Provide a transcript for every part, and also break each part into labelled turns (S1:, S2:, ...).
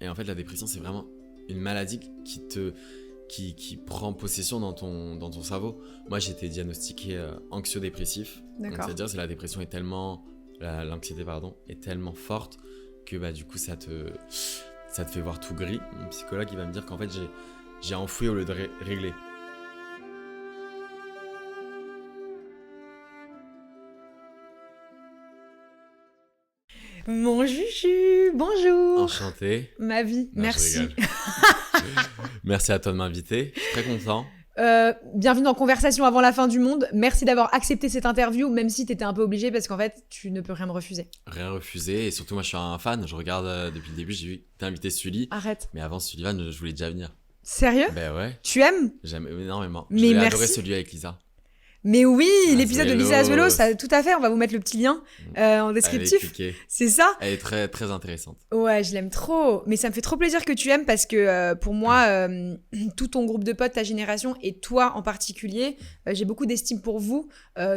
S1: Et en fait, la dépression, c'est vraiment une maladie qui prend possession dans ton cerveau. Moi, j'ai été diagnostiqué anxio-dépressif. Donc, c'est-à-dire que la dépression est tellement... l'anxiété, pardon, est tellement forte que du coup, ça te fait voir tout gris. Mon psychologue, il va me dire qu'en fait, j'ai enfoui au lieu de régler.
S2: Mon Juju, bonjour.
S1: Enchanté.
S2: Ma vie,
S1: Non,
S2: merci.
S1: Merci à toi de m'inviter, je suis très content.
S2: Bienvenue dans Conversation avant la fin du monde. Merci d'avoir accepté cette interview, même si t'étais un peu obligé parce qu'en fait, tu ne peux rien me refuser.
S1: Rien refusé, et surtout moi je suis un fan, je regarde depuis le début, j'ai vu que t'as invité Sully.
S2: Arrête.
S1: Mais avant Sullivan, je voulais déjà venir.
S2: Sérieux ?
S1: Ben ouais.
S2: Tu aimes ?
S1: J'aime énormément.
S2: Mais
S1: J'ai
S2: merci.
S1: adoré celui avec Lisa.
S2: Mais oui, l'épisode de Lisa
S1: Azuelos.
S2: Azuelos, ça, tout à fait, on va vous mettre le petit lien en descriptif. C'est ça ?
S1: Elle est très, très intéressante.
S2: Ouais, je l'aime trop. Mais ça me fait trop plaisir que tu aimes parce que pour moi, tout ton groupe de potes, ta génération et toi en particulier, j'ai beaucoup d'estime pour vous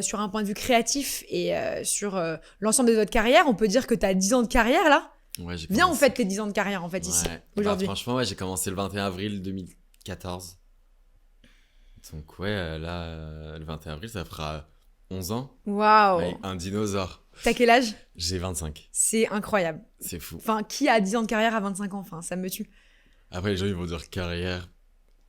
S2: sur un point de vue créatif et sur l'ensemble de votre carrière. On peut dire que tu as 10 ans de carrière là.
S1: Ouais,
S2: Viens, on fête les 10 ans de carrière en fait ici, aujourd'hui.
S1: Franchement, ouais, j'ai commencé le 21 avril 2014. Donc ouais, le 21 avril, ça fera 11 ans.
S2: Waouh.
S1: Avec un dinosaure.
S2: T'as quel âge ?
S1: J'ai 25.
S2: C'est incroyable.
S1: C'est fou.
S2: Enfin, qui a 10 ans de carrière à 25 ans ? Enfin, ça me tue.
S1: Après, les gens, ils vont dire carrière.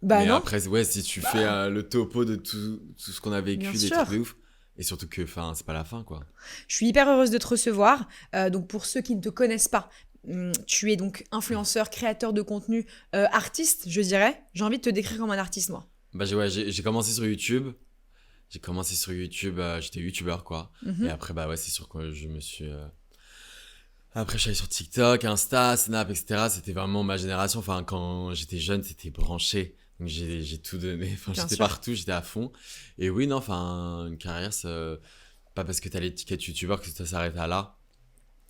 S2: Bah
S1: mais
S2: non.
S1: après, ouais, si tu fais le topo de tout ce qu'on a vécu,
S2: Bien
S1: des
S2: sûr.
S1: trucs de ouf. Et surtout que, c'est pas la fin, quoi.
S2: Je suis hyper heureuse de te recevoir. Donc, pour ceux qui ne te connaissent pas, tu es donc influenceur, créateur de contenu, artiste, je dirais. J'ai envie de te décrire comme un artiste, moi.
S1: Bah, j'ai commencé sur YouTube. J'étais youtubeur, quoi. Et après, bah ouais, c'est sûr que je me suis... Après, je suis allé sur TikTok, Insta, Snap, etc. C'était vraiment ma génération. Enfin, quand j'étais jeune, c'était branché. Donc, j'ai tout donné. Enfin,
S2: Bien
S1: j'étais
S2: sûr.
S1: partout, j'étais à fond. Et oui, non, enfin, une carrière, c'est pas parce que t'as l'étiquette youtubeur que ça s'arrête à là.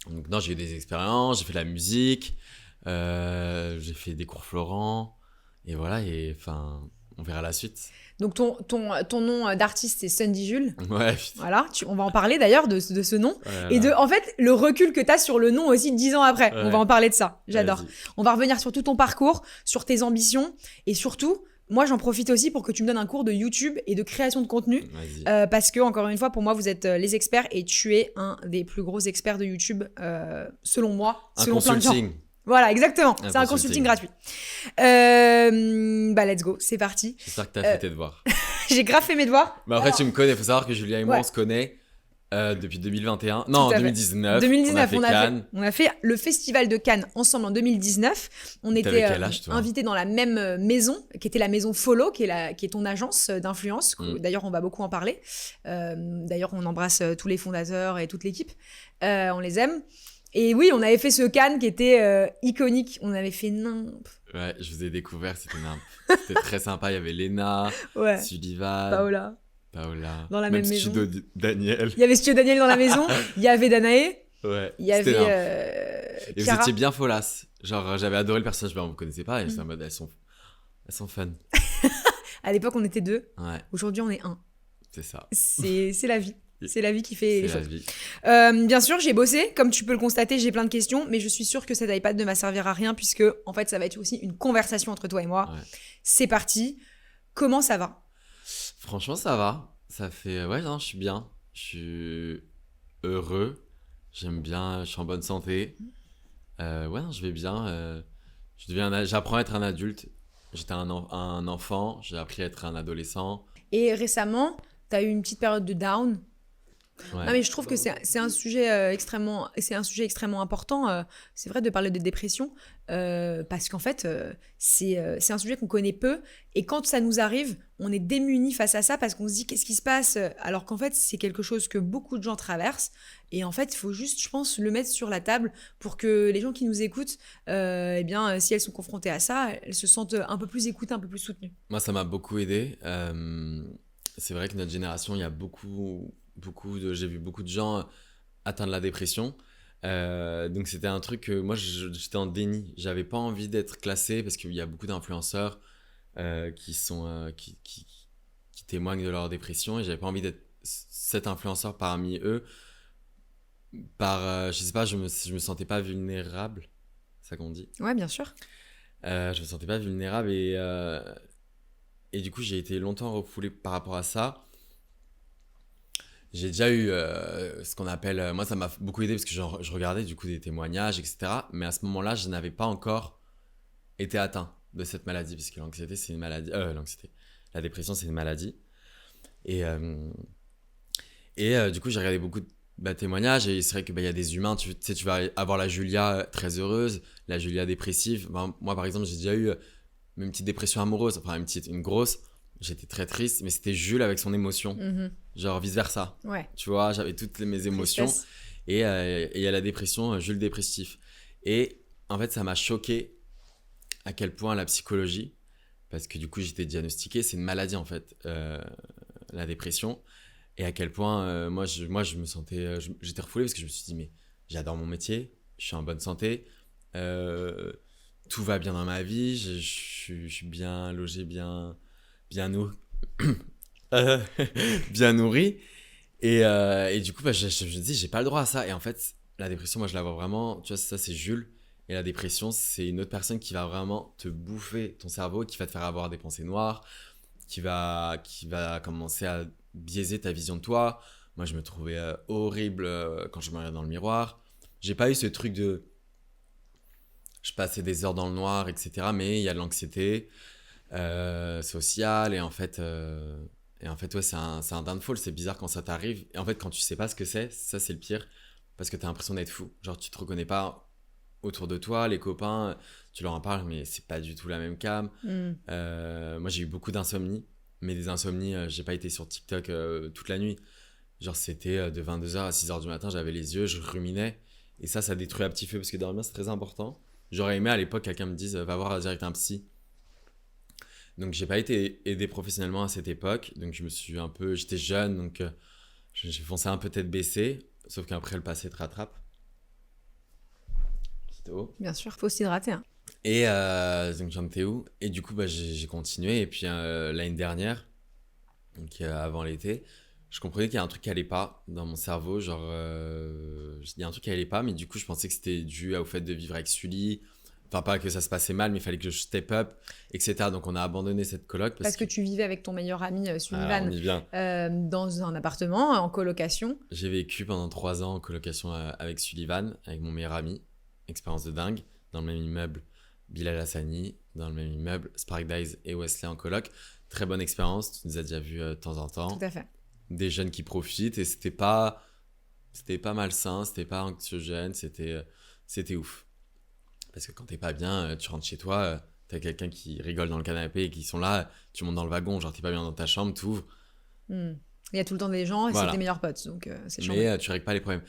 S1: Donc, non, j'ai eu des expériences, j'ai fait de la musique, j'ai fait des cours Florent. Et voilà, et enfin, on verra la suite.
S2: Donc, ton nom d'artiste, c'est Sundy Jules.
S1: Ouais, putain.
S2: Voilà, on va en parler d'ailleurs de ce nom.
S1: Oh là
S2: Et
S1: là.
S2: en fait, le recul que tu as sur le nom aussi 10 ans après.
S1: Ouais.
S2: On va en parler de ça. J'adore.
S1: Vas-y.
S2: On va revenir sur tout ton parcours, sur tes ambitions. Et surtout, moi, j'en profite aussi pour que tu me donnes un cours de YouTube et de création de contenu.
S1: Vas-y.
S2: Parce que, encore une fois, pour moi, vous êtes les experts et tu es un des plus gros experts de YouTube, selon moi,
S1: Un
S2: selon plein de gens.
S1: consulting.
S2: Voilà, exactement.
S1: Un
S2: C'est un
S1: consulting.
S2: consulting gratuit. Bah, let's go, c'est parti.
S1: J'espère que t'as fait tes devoirs.
S2: J'ai grave fait mes devoirs.
S1: Mais après, tu me connais, faut savoir que Julia et moi,
S2: Ouais.
S1: on se connaît depuis 2021. Non,
S2: Tout à fait.
S1: 2019.
S2: 2019,
S1: on a fait Cannes.
S2: on a fait le festival de Cannes ensemble en 2019. On
S1: T'avais
S2: était
S1: quel âge, toi
S2: invités dans la même maison, qui était la maison Follow, qui est ton agence d'influence. D'ailleurs, on va beaucoup en parler. D'ailleurs, on embrasse tous les fondateurs et toute l'équipe. On les aime. Et oui, on avait fait ce Cannes qui était iconique. On avait fait
S1: Ouais, je vous ai découvert, c'était c'était très sympa. Il y avait Léna,
S2: ouais.
S1: Sullivan,
S2: Paola. Dans la même maison.
S1: Studio Daniel.
S2: Il y avait Studio Daniel dans la maison. Il y avait Danae.
S1: Ouais,
S2: Il y
S1: c'était
S2: avait
S1: nimp. Et vous
S2: Chiara.
S1: étiez bien folasse. Genre, j'avais adoré le personnage, mais on ne connaissait pas. Et j'étais en mode, elles sont fun.
S2: À l'époque, on était 2.
S1: Ouais,
S2: Aujourd'hui, on est 1.
S1: c'est ça.
S2: C'est la vie. C'est la vie qui fait les
S1: C'est la
S2: choses.
S1: vie.
S2: Bien sûr, j'ai bossé. Comme tu peux le constater, j'ai plein de questions, mais je suis sûre que cet iPad ne va servir à rien puisque, en fait, ça va être aussi une conversation entre toi et moi.
S1: Ouais.
S2: C'est parti. Comment ça va ?
S1: Franchement, ça va. Ça fait... Ouais, non, je suis bien. Je suis heureux. J'aime bien. Je suis en bonne santé. Ouais, non, je vais bien. J'apprends à être un adulte. J'étais un enfant. J'ai appris à être un adolescent.
S2: Et récemment, t'as eu une petite période de down.
S1: Ouais.
S2: Non, mais je trouve que c'est un sujet extrêmement important. C'est vrai de parler de dépression parce qu'en fait, c'est un sujet qu'on connaît peu. Et quand ça nous arrive, on est démunis face à ça parce qu'on se dit qu'est-ce qui se passe alors qu'en fait, c'est quelque chose que beaucoup de gens traversent. Et en fait, il faut juste, je pense, le mettre sur la table pour que les gens qui nous écoutent, eh bien, si elles sont confrontées à ça, elles se sentent un peu plus écoutées, un peu plus soutenues.
S1: Moi, ça m'a beaucoup aidé. C'est vrai que notre génération, il y a j'ai vu beaucoup de gens atteindre la dépression. Donc c'était un truc que moi j'étais en déni. J'avais pas envie d'être classé parce qu'il y a beaucoup d'influenceurs qui témoignent de leur dépression et j'avais pas envie d'être cet influenceur parmi eux. Je sais pas, je me sentais pas vulnérable. c'est ça qu'on dit.
S2: Ouais, bien sûr.
S1: Je me sentais pas vulnérable et du coup, j'ai été longtemps refoulé par rapport à ça. J'ai déjà eu ce qu'on appelle... moi, ça m'a beaucoup aidé parce que je regardais du coup des témoignages, etc. Mais à ce moment-là, je n'avais pas encore été atteint de cette maladie parce que l'anxiété, c'est une maladie... La dépression, c'est une maladie. Et du coup, j'ai regardé beaucoup de témoignages et c'est vrai qu'il y a des humains, tu sais, tu vas avoir la Julia très heureuse, la Julia dépressive. Moi, par exemple, j'ai déjà eu une petite dépression amoureuse, enfin une grosse. J'étais très triste, mais c'était Jules avec son émotion. Genre vice-versa.
S2: Ouais.
S1: Tu vois, j'avais toutes mes émotions.
S2: Tristesse.
S1: Et il y a la dépression, Jules dépressif. Et en fait, ça m'a choqué à quel point la psychologie, parce que du coup, j'étais diagnostiqué, c'est une maladie en fait, la dépression. Et à quel point, moi, je me sentais... j'étais refoulé parce que je me suis dit, mais j'adore mon métier, je suis en bonne santé, tout va bien dans ma vie, je suis bien logé, bien nourri. Bien nourri. Et du coup, je me dis, j'ai pas le droit à ça. Et en fait, la dépression, moi, je la vois vraiment... Tu vois, ça, c'est Jules. Et la dépression, c'est une autre personne qui va vraiment te bouffer ton cerveau, qui va te faire avoir des pensées noires, qui va commencer à biaiser ta vision de toi. Moi, je me trouvais horrible quand je me regardais dans le miroir. J'ai pas eu ce truc de... Je passais des heures dans le noir, etc. Mais il y a de l'anxiété sociale. Et en fait, ouais, c'est un downfall. C'est bizarre quand ça t'arrive. Et en fait, quand tu sais pas ce que c'est, ça, c'est le pire. Parce que t'as l'impression d'être fou. Genre, tu te reconnais pas autour de toi. Les copains, tu leur en parles, mais c'est pas du tout la même cam. Moi, j'ai eu beaucoup d'insomnie. Mais des insomnies, j'ai pas été sur TikTok toute la nuit. Genre, c'était de 22h à 6h du matin, j'avais les yeux, je ruminais. Et ça détruit à petit feu parce que dormir, c'est très important. J'aurais aimé à l'époque quelqu'un me dise, va voir direct un psy. Donc, j'ai pas été aidé professionnellement à cette époque. Donc, j'étais jeune, donc j'ai foncé un peu tête baissée. Sauf qu'après, le passé te rattrape. C'était haut.
S2: Bien sûr, faut s'hydrater. Hein.
S1: Et donc j'en étais où? Et du coup, j'ai continué. Et puis l'année dernière, donc avant l'été, je comprenais qu'il y a un truc qui allait pas dans mon cerveau. Genre, il y a un truc qui allait pas, mais du coup, je pensais que c'était dû au fait de vivre avec Sully. Enfin, pas que ça se passait mal, mais il fallait que je step up, etc. Donc, on a abandonné cette coloc.
S2: Parce que tu vivais avec ton meilleur ami Sullivan
S1: on y vient.
S2: Dans un appartement, en colocation.
S1: J'ai vécu pendant 3 ans en colocation avec Sullivan, avec mon meilleur ami. Expérience de dingue. Dans le même immeuble, Bilal Hassani. Dans le même immeuble, Spark Dice et Wesley en coloc. Très bonne expérience. Tu nous as déjà vus de temps en temps.
S2: Tout à fait.
S1: Des jeunes qui profitent et c'était pas malsain, c'était pas anxiogène, c'était ouf. Parce que quand t'es pas bien, tu rentres chez toi, t'as quelqu'un qui rigole dans le canapé et qui sont là, tu montes dans le wagon, genre t'es pas bien dans ta chambre, t'ouvres.
S2: Il y a tout le temps des gens et
S1: Voilà.
S2: c'est tes meilleurs potes, donc c'est chiant.
S1: Mais tu règles pas les problèmes.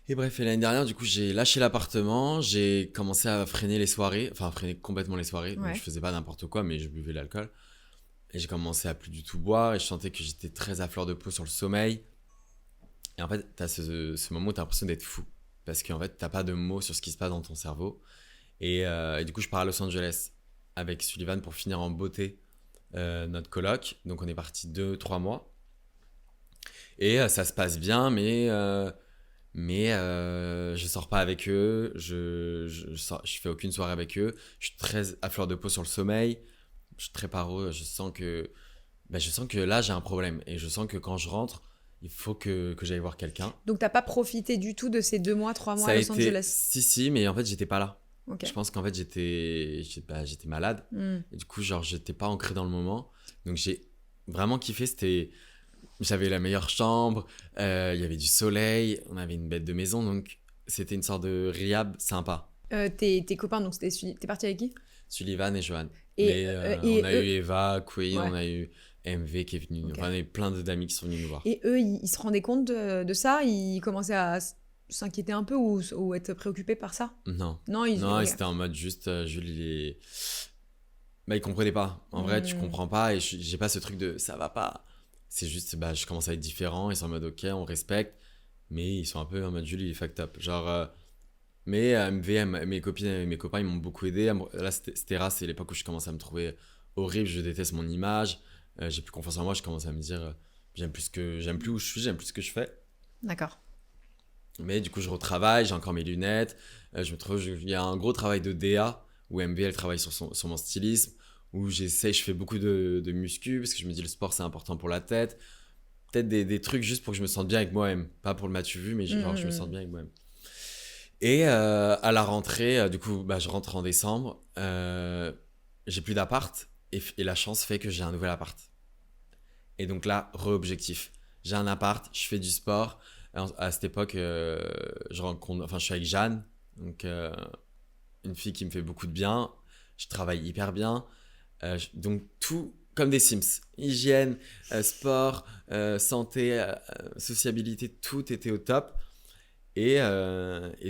S1: Et bref, et l'année dernière, du coup, j'ai lâché l'appartement, j'ai commencé à freiner les soirées, enfin freiner complètement les soirées, donc je faisais pas n'importe quoi, mais je buvais de l'alcool. Et j'ai commencé à plus du tout boire et je sentais que j'étais très à fleur de peau sur le sommeil. Et en fait, t'as ce moment où t'as l'impression d'être fou. Parce qu'en fait, t'as pas de mots sur ce qui se passe dans ton cerveau. Et du coup, je pars à Los Angeles avec Sullivan pour finir en beauté notre coloc. Donc, on est parti 2-3 mois. Et ça se passe bien, mais je sors pas avec eux. Je fais aucune soirée avec eux. Je suis très à fleur de peau sur le sommeil. Je suis très paro. Je sens que là, j'ai un problème. Et je sens que quand je rentre, il faut que j'aille voir quelqu'un.
S2: Donc, t'as pas profité du tout de ces 2 mois, 3 mois à Los Angeles?
S1: Si, mais en fait, j'étais pas là.
S2: Okay.
S1: Je pense qu'en fait, j'étais malade. Et du coup, genre, j'étais pas ancré dans le moment. Donc, j'ai vraiment kiffé. J'avais la meilleure chambre, il y avait du soleil, on avait une bête de maison. Donc, c'était une sorte de rehab sympa.
S2: Tes copains, donc t'es parti avec qui?
S1: Sullivan et Johan. On a eu Eva, Queen, on a eu MV qui est venu nous voir. On a eu plein d'amis qui sont venus nous voir.
S2: Et eux, ils se rendaient compte de ça? Ils commençaient à s'inquiéter un peu ou être préoccupés par ça?
S1: Non,
S2: ils
S1: étaient en mode juste, Jules, il comprenait pas. En vrai, tu comprends pas et j'ai pas ce truc de ça va pas. C'est juste, je commence à être différent. Ils sont en mode ok, on respecte. Mais ils sont un peu en mode Jules, il est fucked up. Genre, mais MV, mes copines et mes copains, ils m'ont beaucoup aidé. Là, Stera, c'est l'époque où je commence à me trouver horrible. Je déteste mon image. J'ai plus confiance en moi. Je commence à me dire, j'aime plus où je suis, j'aime plus ce que je fais.
S2: D'accord.
S1: Mais du coup, je retravaille, j'ai encore mes lunettes. Il y a un gros travail de DA où MB, elle travaille sur mon stylisme, où je fais beaucoup de muscu parce que je me dis le sport, c'est important pour la tête. Peut-être des trucs juste pour que je me sente bien avec moi-même. Pas pour le m'as-tu vu, mais genre, je me sente bien avec moi-même. Et à la rentrée, du coup, bah, je rentre en décembre. J'ai plus d'appart et la chance fait que j'ai un nouvel appart. Et donc là, re-objectif. J'ai un appart, je fais du sport. À cette époque, je suis avec Jeanne, donc une fille qui me fait beaucoup de bien. Je travaille hyper bien. Donc tout comme des Sims. Hygiène, sport, santé, sociabilité, tout était au top. Et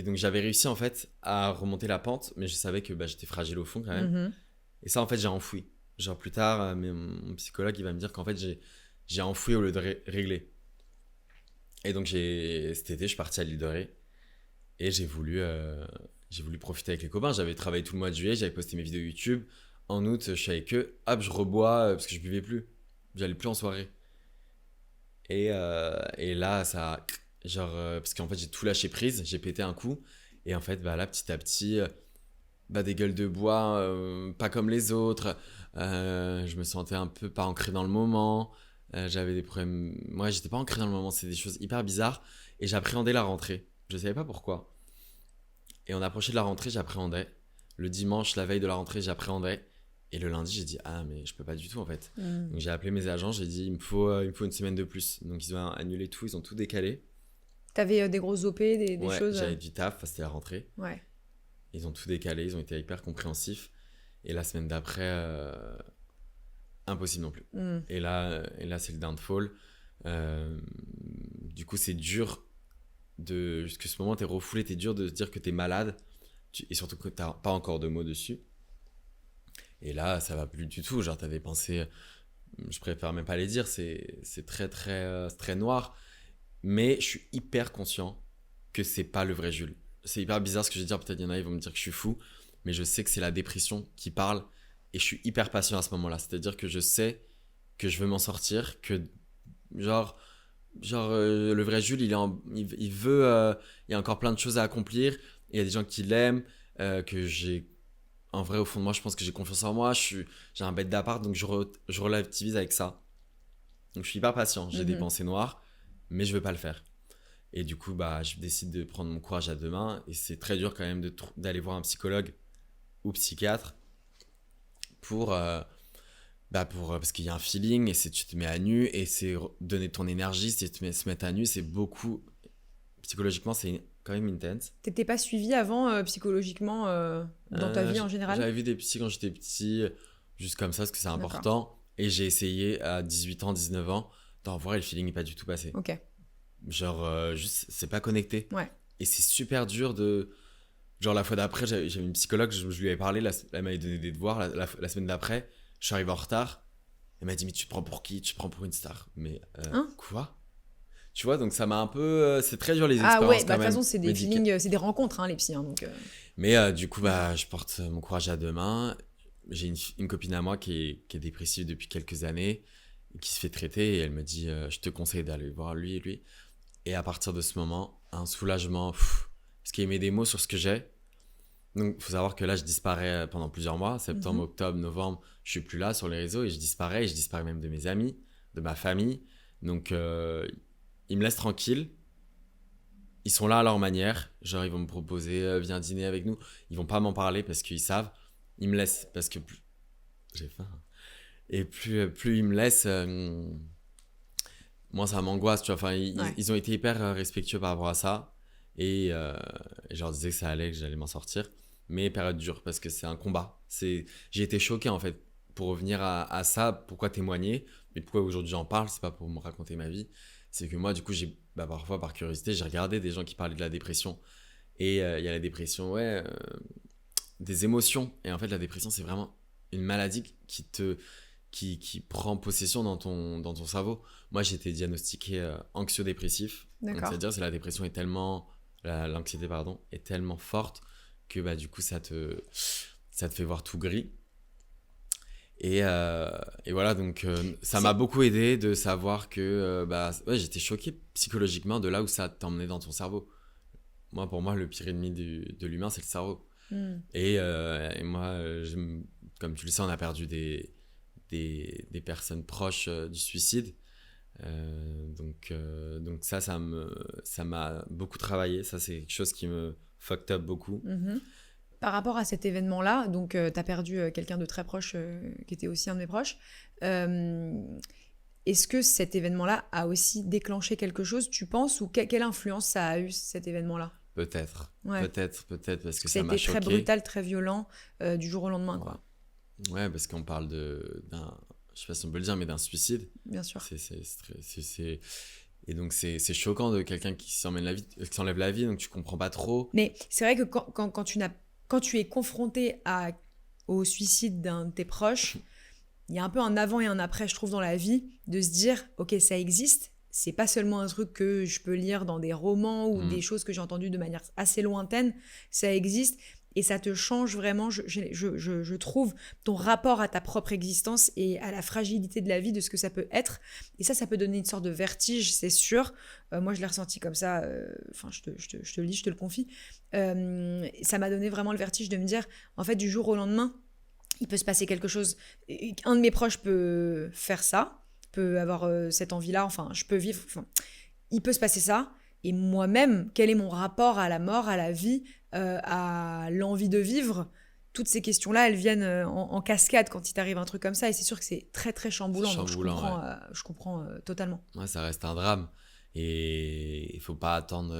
S1: donc j'avais réussi en fait à remonter la pente, mais je savais que bah, j'étais fragile au fond quand même. Et ça en fait j'ai enfoui. Genre plus tard, mon psychologue il va me dire qu'en fait j'ai enfoui au lieu de régler. Et donc cet été je suis parti à l'île de Ré et j'ai voulu profiter avec les copains. J'avais travaillé tout le mois de juillet, j'avais posté mes vidéos YouTube. En août je suis avec eux, hop je rebois parce que je buvais plus. J'allais plus en soirée. Et là ça... Genre, parce qu'en fait, j'ai tout lâché prise, j'ai pété un coup. Et en fait, bah, là, petit à petit, bah, des gueules de bois, pas comme les autres. Je me sentais un peu pas ancré dans le moment. J'avais des problèmes. Moi, j'étais pas ancré dans le moment, c'est des choses hyper bizarres. Et j'appréhendais la rentrée. Je savais pas pourquoi. Et on approchait de la rentrée, j'appréhendais. Le dimanche, la veille de la rentrée, j'appréhendais. Et le lundi, j'ai dit, ah, mais je peux pas du tout en fait. Donc j'ai appelé mes agents, j'ai dit, il me faut une semaine de plus. Donc ils ont annulé tout, ils ont tout décalé.
S2: T'avais des grosses OP, des choses.
S1: J'avais du taf, c'était la rentrée.
S2: Ouais.
S1: Ils ont tout décalé, ils ont été hyper compréhensifs. Et la semaine d'après, impossible non plus. Et là c'est le downfall. Du coup, c'est dur jusqu'à ce moment, t'es refoulé, t'es dur de se dire que t'es malade. Et surtout que t'as pas encore de mots dessus. Et là, ça va plus du tout. Genre, t'as des pensées, je préfère même pas les dire, c'est très, très, très noir. Mais je suis hyper conscient que c'est pas le vrai Jules. C'est hyper bizarre ce que je vais dire, peut-être il y en a, ils vont me dire que je suis fou, mais je sais que c'est la dépression qui parle et je suis hyper patient à ce moment-là. C'est-à-dire que je sais que je veux m'en sortir, que le vrai Jules, il veut, il y a encore plein de choses à accomplir, il y a des gens qui l'aiment, que j'ai, en vrai, au fond de moi, je pense que j'ai confiance en moi, j'ai un bête d'appart, donc je relativise avec ça. Donc je suis hyper patient, j'ai des pensées noires, mais je veux pas le faire. Et du coup, bah, je décide de prendre mon courage à deux mains. Et c'est très dur quand même d'aller voir un psychologue ou psychiatre parce qu'il y a un feeling et tu te mets à nu et c'est donner ton énergie, se mettre à nu, c'est beaucoup... Psychologiquement, c'est quand même intense.
S2: T'étais pas suivi avant psychologiquement dans ta vie en général?
S1: J'avais vu des psys quand j'étais petit, juste comme ça, parce que c'est important. D'accord. Et j'ai essayé à 18 ans, 19 ans d'en voir et le feeling n'est pas du tout passé.
S2: Ok.
S1: Genre, juste, c'est pas connecté.
S2: Ouais.
S1: Et c'est super dur de... Genre, la fois d'après, j'avais une psychologue, je lui avais parlé, elle m'avait donné des devoirs. La semaine d'après, je suis arrivé en retard. Elle m'a dit, mais tu te prends pour qui? Tu te prends pour une star? Mais quoi? Tu vois, donc ça m'a un peu... c'est très dur les expériences.
S2: Ah ouais, bah
S1: de
S2: toute façon, c'est des feelings, c'est des rencontres, hein, les psys. Donc,
S1: Mais du coup, bah, je porte mon courage à deux mains. J'ai une copine à moi qui est dépressive depuis quelques années, qui se fait traiter, et elle me dit, je te conseille d'aller voir lui et lui. Et à partir de ce moment, un soulagement, parce qu'il met des mots sur ce que j'ai. Donc, il faut savoir que là, je disparais pendant plusieurs mois. Septembre, octobre, novembre, je suis plus là sur les réseaux et je disparais même de mes amis, de ma famille. Donc, ils me laissent tranquille. Ils sont là à leur manière. Genre, ils vont me proposer, viens dîner avec nous. Ils vont pas m'en parler parce qu'ils savent. Ils me laissent parce que j'ai faim. Et plus ils me laissent... moi ça m'angoisse, tu vois. Enfin, ils ont été hyper respectueux par rapport à ça et je leur disais que ça allait, que j'allais m'en sortir, mais période dure parce que c'est un combat. J'ai été choqué en fait. Pour revenir à ça, pourquoi témoigner, mais pourquoi aujourd'hui j'en parle, c'est pas pour me raconter ma vie, c'est que moi du coup parfois par curiosité j'ai regardé des gens qui parlaient de la dépression et il y a la dépression des émotions, et en fait la dépression c'est vraiment une maladie qui prend possession dans ton cerveau. Moi, j'ai été diagnostiqué anxio-dépressif. Donc, c'est-à-dire que la dépression est tellement... L'anxiété, pardon, est tellement forte que bah, du coup, ça te fait voir tout gris. Et voilà, donc ça m'a beaucoup aidé de savoir que j'étais choqué psychologiquement de là où ça t'emmenait dans ton cerveau. pour moi, le pire ennemi de l'humain, c'est le cerveau. Et moi, comme tu le sais, on a perdu des personnes proches du suicide. Donc ça m'a beaucoup travaillé. Ça, c'est quelque chose qui me fucked up beaucoup.
S2: Par rapport à cet événement-là, donc tu as perdu quelqu'un de très proche qui était aussi un de mes proches. Est-ce que cet événement-là a aussi déclenché quelque chose, tu penses, ou quelle influence ça a eu, cet événement-là?
S1: Peut-être, parce que
S2: ça
S1: m'a choqué.
S2: C'était très brutal, très violent, du jour au lendemain, quoi.
S1: Ouais, parce qu'on parle d'un, je sais pas si on peut le dire, mais d'un suicide.
S2: Bien sûr.
S1: Et donc c'est choquant de quelqu'un qui s'enlève la vie, donc tu comprends pas trop.
S2: Mais c'est vrai que quand tu es confronté au suicide d'un de tes proches, il y a un peu un avant et un après, je trouve, dans la vie, de se dire, ok, ça existe, c'est pas seulement un truc que je peux lire dans des romans ou des choses que j'ai entendues de manière assez lointaine, ça existe, et ça te change vraiment, je trouve, ton rapport à ta propre existence et à la fragilité de la vie, de ce que ça peut être, et ça peut donner une sorte de vertige, c'est sûr. Moi, je l'ai ressenti comme ça, je te le dis, je te le confie. Ça m'a donné vraiment le vertige de me dire, en fait, du jour au lendemain, il peut se passer quelque chose. Un de mes proches peut faire ça, peut avoir cette envie-là, je peux vivre. Il peut se passer ça. Et moi-même, quel est mon rapport à la mort, à la vie, à l'envie de vivre? Toutes ces questions-là, elles viennent en cascade quand il t'arrive un truc comme ça. Et c'est sûr que c'est très, très chamboulant. Donc je comprends totalement.
S1: Ouais, ça reste un drame. Et il ne faut pas attendre...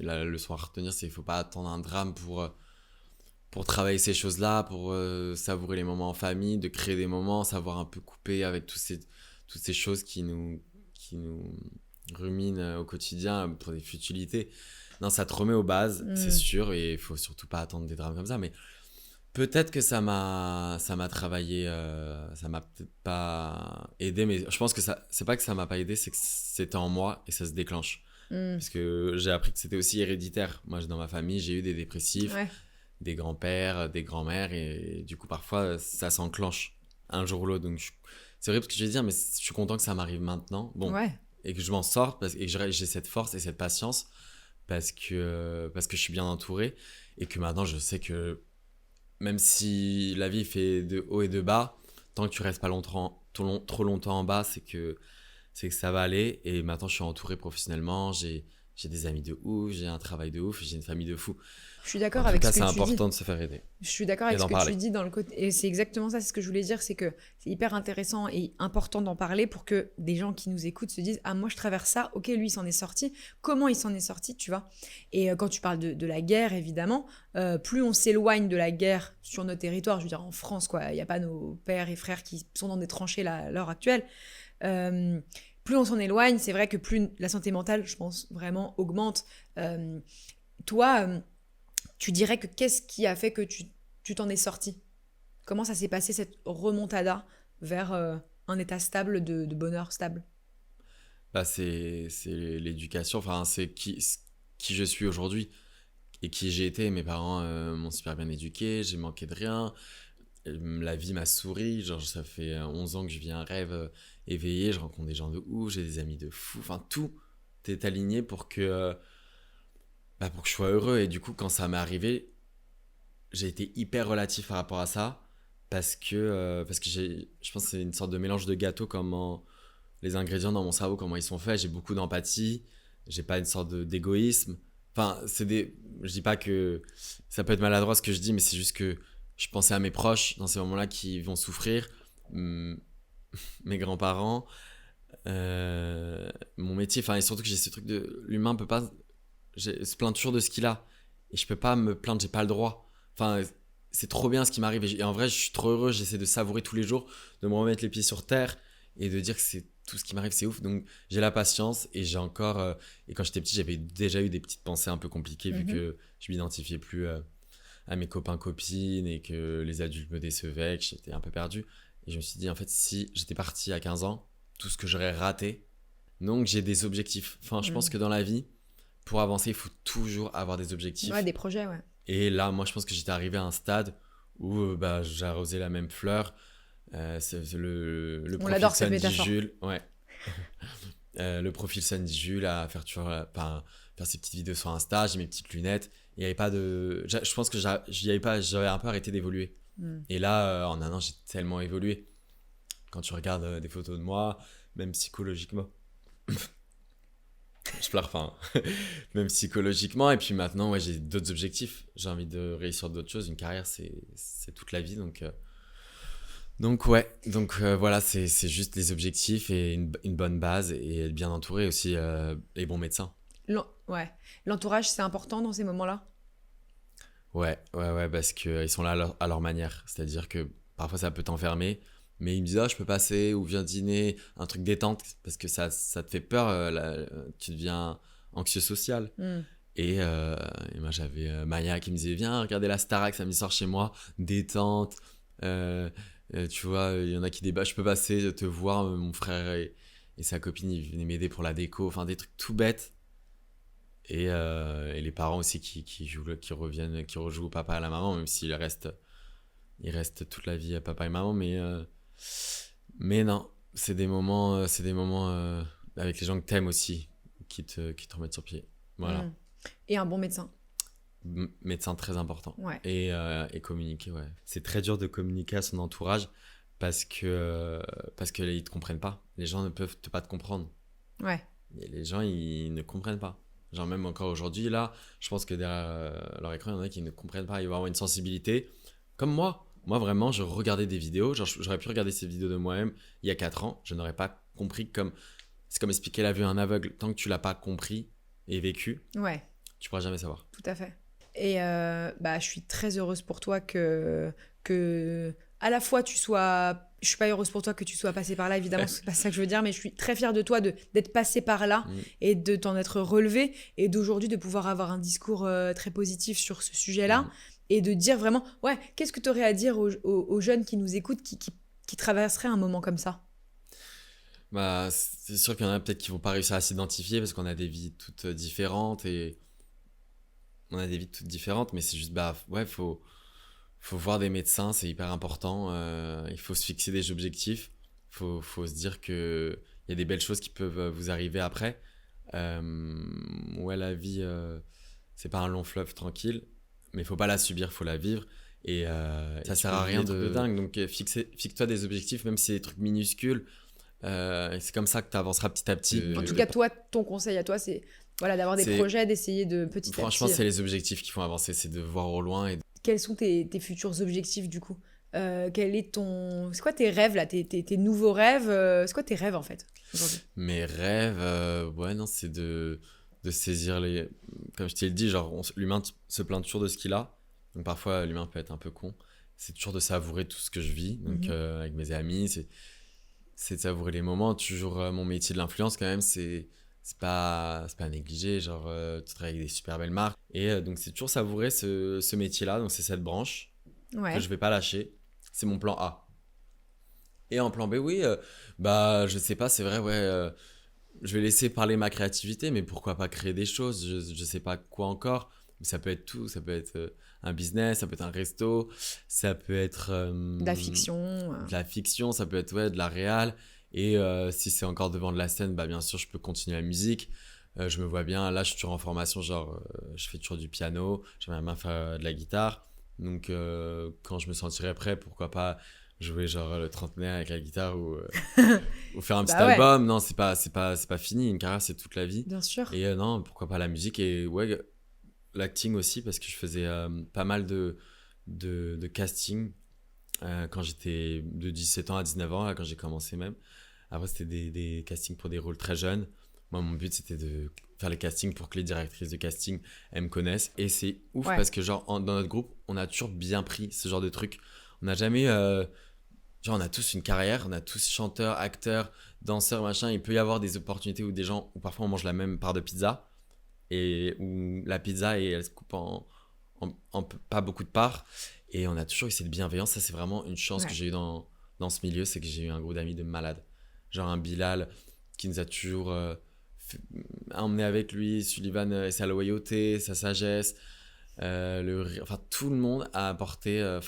S1: la leçon à retenir, c'est qu'il ne faut pas attendre un drame pour travailler ces choses-là, pour savourer les moments en famille, de créer des moments, savoir un peu couper avec toutes ces choses qui nous ruminent au quotidien pour des futilités. Non, ça te remet aux bases, c'est sûr, et il faut surtout pas attendre des drames comme ça, mais peut-être que ça m'a travaillé, ça m'a peut-être pas aidé, mais je pense que c'est pas que ça m'a pas aidé, c'est que c'était en moi et ça se déclenche. Parce que j'ai appris que c'était aussi héréditaire. Moi, dans ma famille, j'ai eu des dépressifs, des grands-pères, des grands-mères, et du coup, parfois, ça s'enclenche un jour ou l'autre. Donc, c'est vrai ce que je vais dire, mais je suis content que ça m'arrive maintenant. Bon, et que je m'en sorte, et que j'ai cette force et cette patience, parce que je suis bien entouré, et que maintenant, je sais que même si la vie fait de haut et de bas, tant que tu restes pas trop longtemps en bas, c'est que ça va aller. Et maintenant, je suis entouré professionnellement, j'ai des amis de ouf, j'ai un travail de ouf, j'ai une famille de fou.
S2: Je suis d'accord avec ce que tu dis.
S1: C'est important de se faire aider.
S2: Je suis d'accord avec ce que tu dis dans le côté. Et c'est exactement ça, c'est ce que je voulais dire, c'est que c'est hyper intéressant et important d'en parler pour que des gens qui nous écoutent se disent « Ah, moi, je traverse ça. Ok, lui, il s'en est sorti. Comment il s'en est sorti, tu vois ?» Et quand tu parles de la guerre, évidemment, plus on s'éloigne de la guerre sur nos territoires, je veux dire en France, quoi, il n'y a pas nos pères et frères qui sont dans des tranchées à l'heure actuelle. Plus on s'en éloigne, c'est vrai que plus la santé mentale, je pense, vraiment augmente. Toi, tu dirais que qu'est-ce qui a fait que tu t'en es sorti? Comment ça s'est passé, cette remontada vers un état stable, de bonheur stable?
S1: C'est l'éducation, c'est qui je suis aujourd'hui et qui j'ai été. Mes parents m'ont super bien éduqué, j'ai manqué de rien. La vie m'a souri, genre ça fait 11 ans que je vis un rêve éveillé, je rencontre des gens de ouf, j'ai des amis de fou, tout est aligné pour que je sois heureux. Et du coup, quand ça m'est arrivé, j'ai été hyper relatif par rapport à ça, parce que je pense que c'est une sorte de mélange de gâteau, comment les ingrédients dans mon cerveau, comment ils sont faits. J'ai beaucoup d'empathie, j'ai pas une sorte d'égoïsme. Je dis pas que ça peut être maladroit ce que je dis, mais c'est juste que je pensais à mes proches dans ces moments-là qui vont souffrir, mes grands-parents, mon métier, et surtout que j'ai ce truc de l'humain peut pas se plaindre toujours de ce qu'il a, et je peux pas me plaindre, j'ai pas le droit. C'est trop bien ce qui m'arrive, et en vrai je suis trop heureux, j'essaie de savourer tous les jours, de me remettre les pieds sur terre et de dire que c'est tout ce qui m'arrive, c'est ouf. Donc j'ai la patience, et j'ai encore et quand j'étais petit, j'avais déjà eu des petites pensées un peu compliquées, vu que je m'identifiais plus à mes copains copines et que les adultes me décevaient, que j'étais un peu perdu. Et je me suis dit, en fait, si j'étais parti à 15 ans, tout ce que j'aurais raté. Donc j'ai des objectifs. Je pense que dans la vie, pour avancer, il faut toujours avoir des objectifs.
S2: Ouais, des projets, ouais.
S1: Et là, moi, je pense que j'étais arrivé à un stade où j'arrosais la même fleur. C'est le profil Sandy Jules. Ouais. Le profil Sandy Jules à faire toujours faire ces petites vidéos sur Insta, j'ai mes petites lunettes. Il y avait pas de... Je pense que j'avais un peu arrêté d'évoluer. Et là, en un an, j'ai tellement évolué. Quand tu regardes des photos de moi, même psychologiquement... Je pleure pas, hein. Même psychologiquement. Et puis maintenant, ouais, j'ai d'autres objectifs. J'ai envie de réussir d'autres choses. Une carrière, c'est toute la vie. Donc ouais. Voilà, c'est juste les objectifs et une bonne base et être bien entouré aussi, les bons médecins.
S2: Ouais. L'entourage, c'est important dans ces moments-là?
S1: Ouais, parce qu'ils sont là à leur manière. C'est-à-dire que parfois, ça peut t'enfermer. Mais ils me disent, je peux passer ou viens dîner, un truc détente, parce que ça te fait peur, tu deviens anxieux social. Et moi, j'avais Maya qui me disait, viens regarder la Starac samedi soir chez moi, détente. Tu vois, il y en a qui débattent, je peux passer te voir, mon frère et sa copine, ils venaient m'aider pour la déco, enfin des trucs tout bêtes. Et les parents aussi qui rejouent papa et la maman, même s'ils restent toute la vie à papa et maman, mais non, c'est des moments avec les gens que t'aimes aussi qui te remettent sur pied. Voilà.
S2: Et un bon médecin.
S1: Médecin très important.
S2: Ouais.
S1: Et communiquer, ouais. C'est très dur de communiquer à son entourage parce que ils te comprennent pas. Les gens ne peuvent pas te comprendre.
S2: Ouais.
S1: Et les gens, ils ne comprennent pas. Genre même encore aujourd'hui, là, je pense que derrière leur écran, il y en a qui ne comprennent pas. Ils vont avoir une sensibilité. Comme moi. Moi, vraiment, je regardais des vidéos. Genre, j'aurais pu regarder ces vidéos de moi-même il y a 4 ans. Je n'aurais pas compris C'est comme expliquer la vue à un aveugle. Tant que tu l'as pas compris et vécu, tu pourras jamais savoir.
S2: Tout à fait. Et je suis très heureuse pour toi que à la fois tu sois... Je suis pas heureuse pour toi que tu sois passé par là, évidemment, c'est pas ça que je veux dire, mais je suis très fière de toi d'être passé par là et de t'en être relevé et d'aujourd'hui de pouvoir avoir un discours très positif sur ce sujet-là. Et de dire vraiment, qu'est-ce que tu aurais à dire aux jeunes qui nous écoutent, qui traverseraient un moment comme ça?
S1: Bah, c'est sûr qu'il y en a peut-être qui vont pas réussir à s'identifier parce qu'on a des vies toutes différentes mais c'est juste, faut voir des médecins, c'est hyper important. Il faut se fixer des objectifs. Faut se dire qu'il y a des belles choses qui peuvent vous arriver après. La vie, c'est pas un long fleuve tranquille. Mais il faut pas la subir, faut la vivre. Et ça sert à rien de dingue. Donc fixe-toi des objectifs, même si c'est des trucs minuscules. C'est comme ça que tu avanceras petit à petit.
S2: En tout cas, toi, ton conseil à toi, c'est d'avoir des projets, d'essayer de petit à petit.
S1: Franchement, c'est les objectifs qui font avancer, c'est de voir au loin.
S2: Quels sont tes futurs objectifs du coup? C'est quoi tes rêves là, tes nouveaux rêves? C'est quoi tes rêves en fait aujourd'hui?
S1: Mes rêves, c'est de saisir les... Comme je t'ai dit, genre l'humain se plaint toujours de ce qu'il a. Donc parfois l'humain peut être un peu con. C'est toujours de savourer tout ce que je vis. Donc avec mes amis, c'est de savourer les moments. Toujours mon métier de l'influence quand même, c'est pas à négliger. Genre tu travailles avec des super belles marques. Et donc c'est toujours savourer ce métier-là. Donc c'est cette branche que je vais pas lâcher. C'est mon plan A. Et en plan B, oui, je sais pas, c'est vrai, je vais laisser parler ma créativité, mais pourquoi pas créer des choses? Je sais pas quoi encore, mais ça peut être tout. Ça peut être un business, ça peut être un resto, ça peut être
S2: de la fiction.
S1: De la fiction, ça peut être de la réal. Et si c'est encore devant de la scène, bien sûr, je peux continuer la musique. Je me vois bien, là, je suis toujours en formation, genre, je fais toujours du piano, j'aimerais bien faire de la guitare. Donc, quand je me sentirai prêt, pourquoi pas jouer genre le trentenaire avec la guitare ou faire un petit album. Non, c'est pas fini, une carrière c'est toute la vie.
S2: Bien sûr.
S1: Et non, pourquoi pas la musique et l'acting aussi, parce que je faisais pas mal de casting quand j'étais de 17 ans à 19 ans, là, quand j'ai commencé même. Après c'était des castings pour des rôles très jeunes. Moi mon but c'était de faire les castings pour que les directrices de casting elles me connaissent. Et c'est ouf parce que genre dans notre groupe on a toujours bien pris ce genre de trucs. On n'a jamais on a tous une carrière, on a tous chanteurs, acteurs, danseurs, machin. Il peut y avoir des opportunités où parfois on mange la même part de pizza et où la pizza elle se coupe en pas beaucoup de parts. Et on a toujours eu cette bienveillance. Ça, c'est vraiment une chance que j'ai eu dans ce milieu, c'est que j'ai eu un groupe d'amis de malades. Genre un Bilal qui nous a toujours emmené avec lui, Sullivan et sa loyauté, sa sagesse, tout le monde a apporté.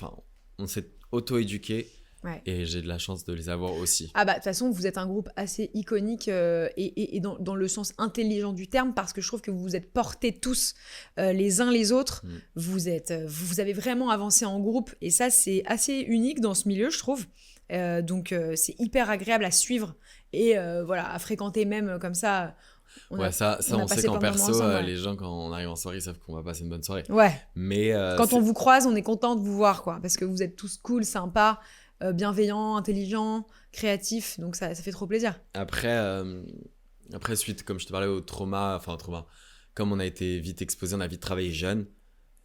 S1: On s'est auto-éduqué
S2: Ouais.
S1: Et j'ai de la chance de les avoir aussi.
S2: Ah bah, de toute façon, vous êtes un groupe assez iconique et dans le sens intelligent du terme, parce que je trouve que vous vous êtes portés tous les uns les autres. Vous avez vraiment avancé en groupe, et ça, c'est assez unique dans ce milieu, je trouve. Donc, c'est hyper agréable à suivre et voilà, à fréquenter même comme ça.
S1: On sait qu'en perso, les gens, quand on arrive en soirée, ils savent qu'on va passer une bonne soirée.
S2: Ouais.
S1: Mais
S2: quand on vous croise, on est content de vous voir, quoi, parce que vous êtes tous cool, sympas, bienveillants, intelligents, créatifs, donc ça fait trop plaisir.
S1: Après, suite, comme je te parlais au trauma, comme on a été vite exposé, on a vite travaillé jeune,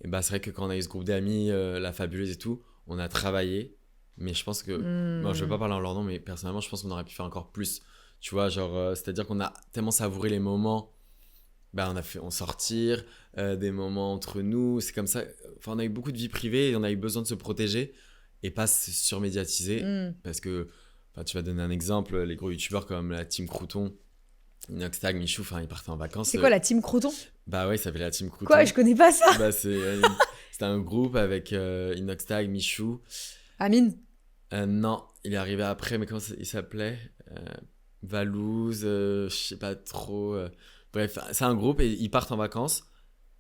S1: et bah, c'est vrai que quand on a eu ce groupe d'amis, la Fabuleuse et tout, on a travaillé, mais je pense que, bon, je vais pas parler en leur nom, mais personnellement, je pense qu'on aurait pu faire encore plus. Tu vois, genre, c'est-à-dire qu'on a tellement savouré les moments, bah, on sortir, des moments entre nous, c'est comme ça. Enfin, on a eu beaucoup de vie privée et on a eu besoin de se protéger et pas se surmédiatiser. Parce que, tu vas donner un exemple, les gros youtubeurs comme la Team Crouton, Inoxtag, Michou, ils partaient en vacances.
S2: C'est quoi la Team Crouton ?
S1: Bah ouais, ça s'appelait la Team Crouton.
S2: Quoi, je connais pas ça.
S1: Bah, c'était un groupe avec Inoxtag, Michou.
S2: Amine ?
S1: Non, il est arrivé après, mais comment il s'appelait Valouz, je sais pas trop. Bref, c'est un groupe et ils partent en vacances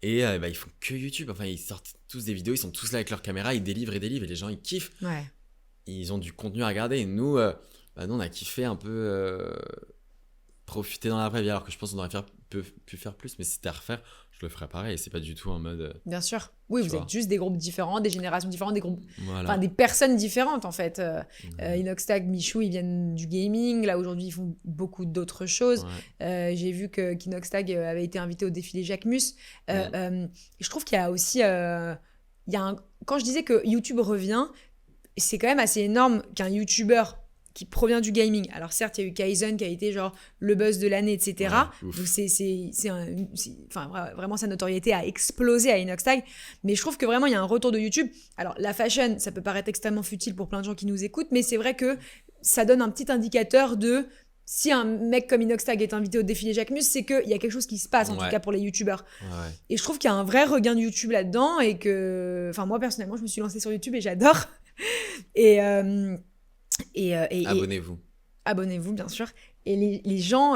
S1: et ils font que YouTube. Enfin, ils sortent tous des vidéos, ils sont tous là avec leur caméra, ils délivrent et les gens ils kiffent.
S2: Ouais.
S1: Ils ont du contenu à regarder et nous, nous on a kiffé un peu profiter dans la vraie vie, alors que je pense qu'on aurait pu faire plus, mais si c'était à refaire, je le ferais pareil. C'est pas du tout en mode.
S2: Bien sûr. Oui, vous êtes juste des groupes différents, des générations différentes, des groupes.
S1: Voilà.
S2: Enfin, des personnes différentes en fait. Inoxtag, Michou, ils viennent du gaming. Là aujourd'hui, ils font beaucoup d'autres choses. Ouais. J'ai vu qu'Inoxtag avait été invité au défilé Jacquemus. Je trouve qu'il y a aussi. Quand je disais que YouTube revient, c'est quand même assez énorme qu'un YouTuber qui provient du gaming. Alors certes, il y a eu Kaizen qui a été genre le buzz de l'année, etc. Ouais, donc vraiment sa notoriété a explosé à Inoxtag. Mais je trouve que vraiment il y a un retour de YouTube. Alors la fashion, ça peut paraître extrêmement futile pour plein de gens qui nous écoutent, mais c'est vrai que ça donne un petit indicateur de si un mec comme Inoxtag est invité au défilé Jacquemus, c'est qu'il y a quelque chose qui se passe, en tout cas pour les youtubeurs. Ouais. Et je trouve qu'il y a un vrai regain de YouTube là-dedans et que, enfin moi personnellement, je me suis lancée sur YouTube et j'adore. Et
S1: abonnez-vous.
S2: Abonnez-vous, bien sûr. Et les gens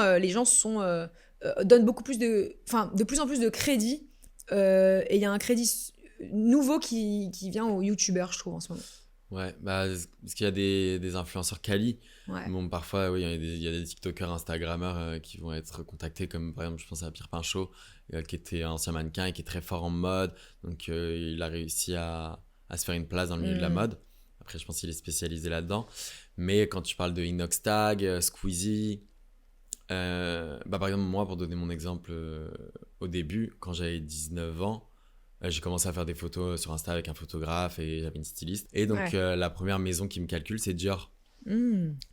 S2: donnent beaucoup plus de plus en plus de crédit. Et il y a un crédit nouveau qui vient aux youtubeurs, je trouve, en ce moment.
S1: Ouais, parce qu'il y a des influenceurs quali.
S2: Ouais.
S1: Bon, parfois, oui, il y a des TikTokers, Instagrammeurs qui vont être contactés, comme par exemple, je pense à Pierre Pinchot, qui était un ancien mannequin et qui est très fort en mode. Donc, il a réussi à se faire une place dans le milieu de la mode. Après, je pense qu'il est spécialisé là-dedans. Mais quand tu parles de Inoxtag, Squeezie, par exemple, moi, pour donner mon exemple, au début, quand j'avais 19 ans, j'ai commencé à faire des photos sur Insta avec un photographe et j'avais une styliste. Et donc, la première maison qui me calcule, c'est Dior.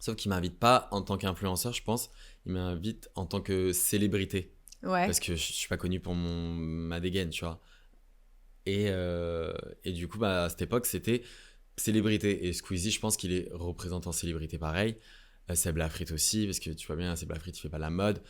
S1: Sauf qu'il ne m'invite pas en tant qu'influenceur, je pense. Il m'invite en tant que célébrité.
S2: Ouais.
S1: Parce que je ne suis pas connu pour ma dégaine, tu vois. Et du coup, à cette époque, c'était célébrité. Et Squeezie, je pense qu'il est représentant célébrité pareil. Seb Lafrite aussi, parce que tu vois bien, Seb Lafrite, il fait pas la mode.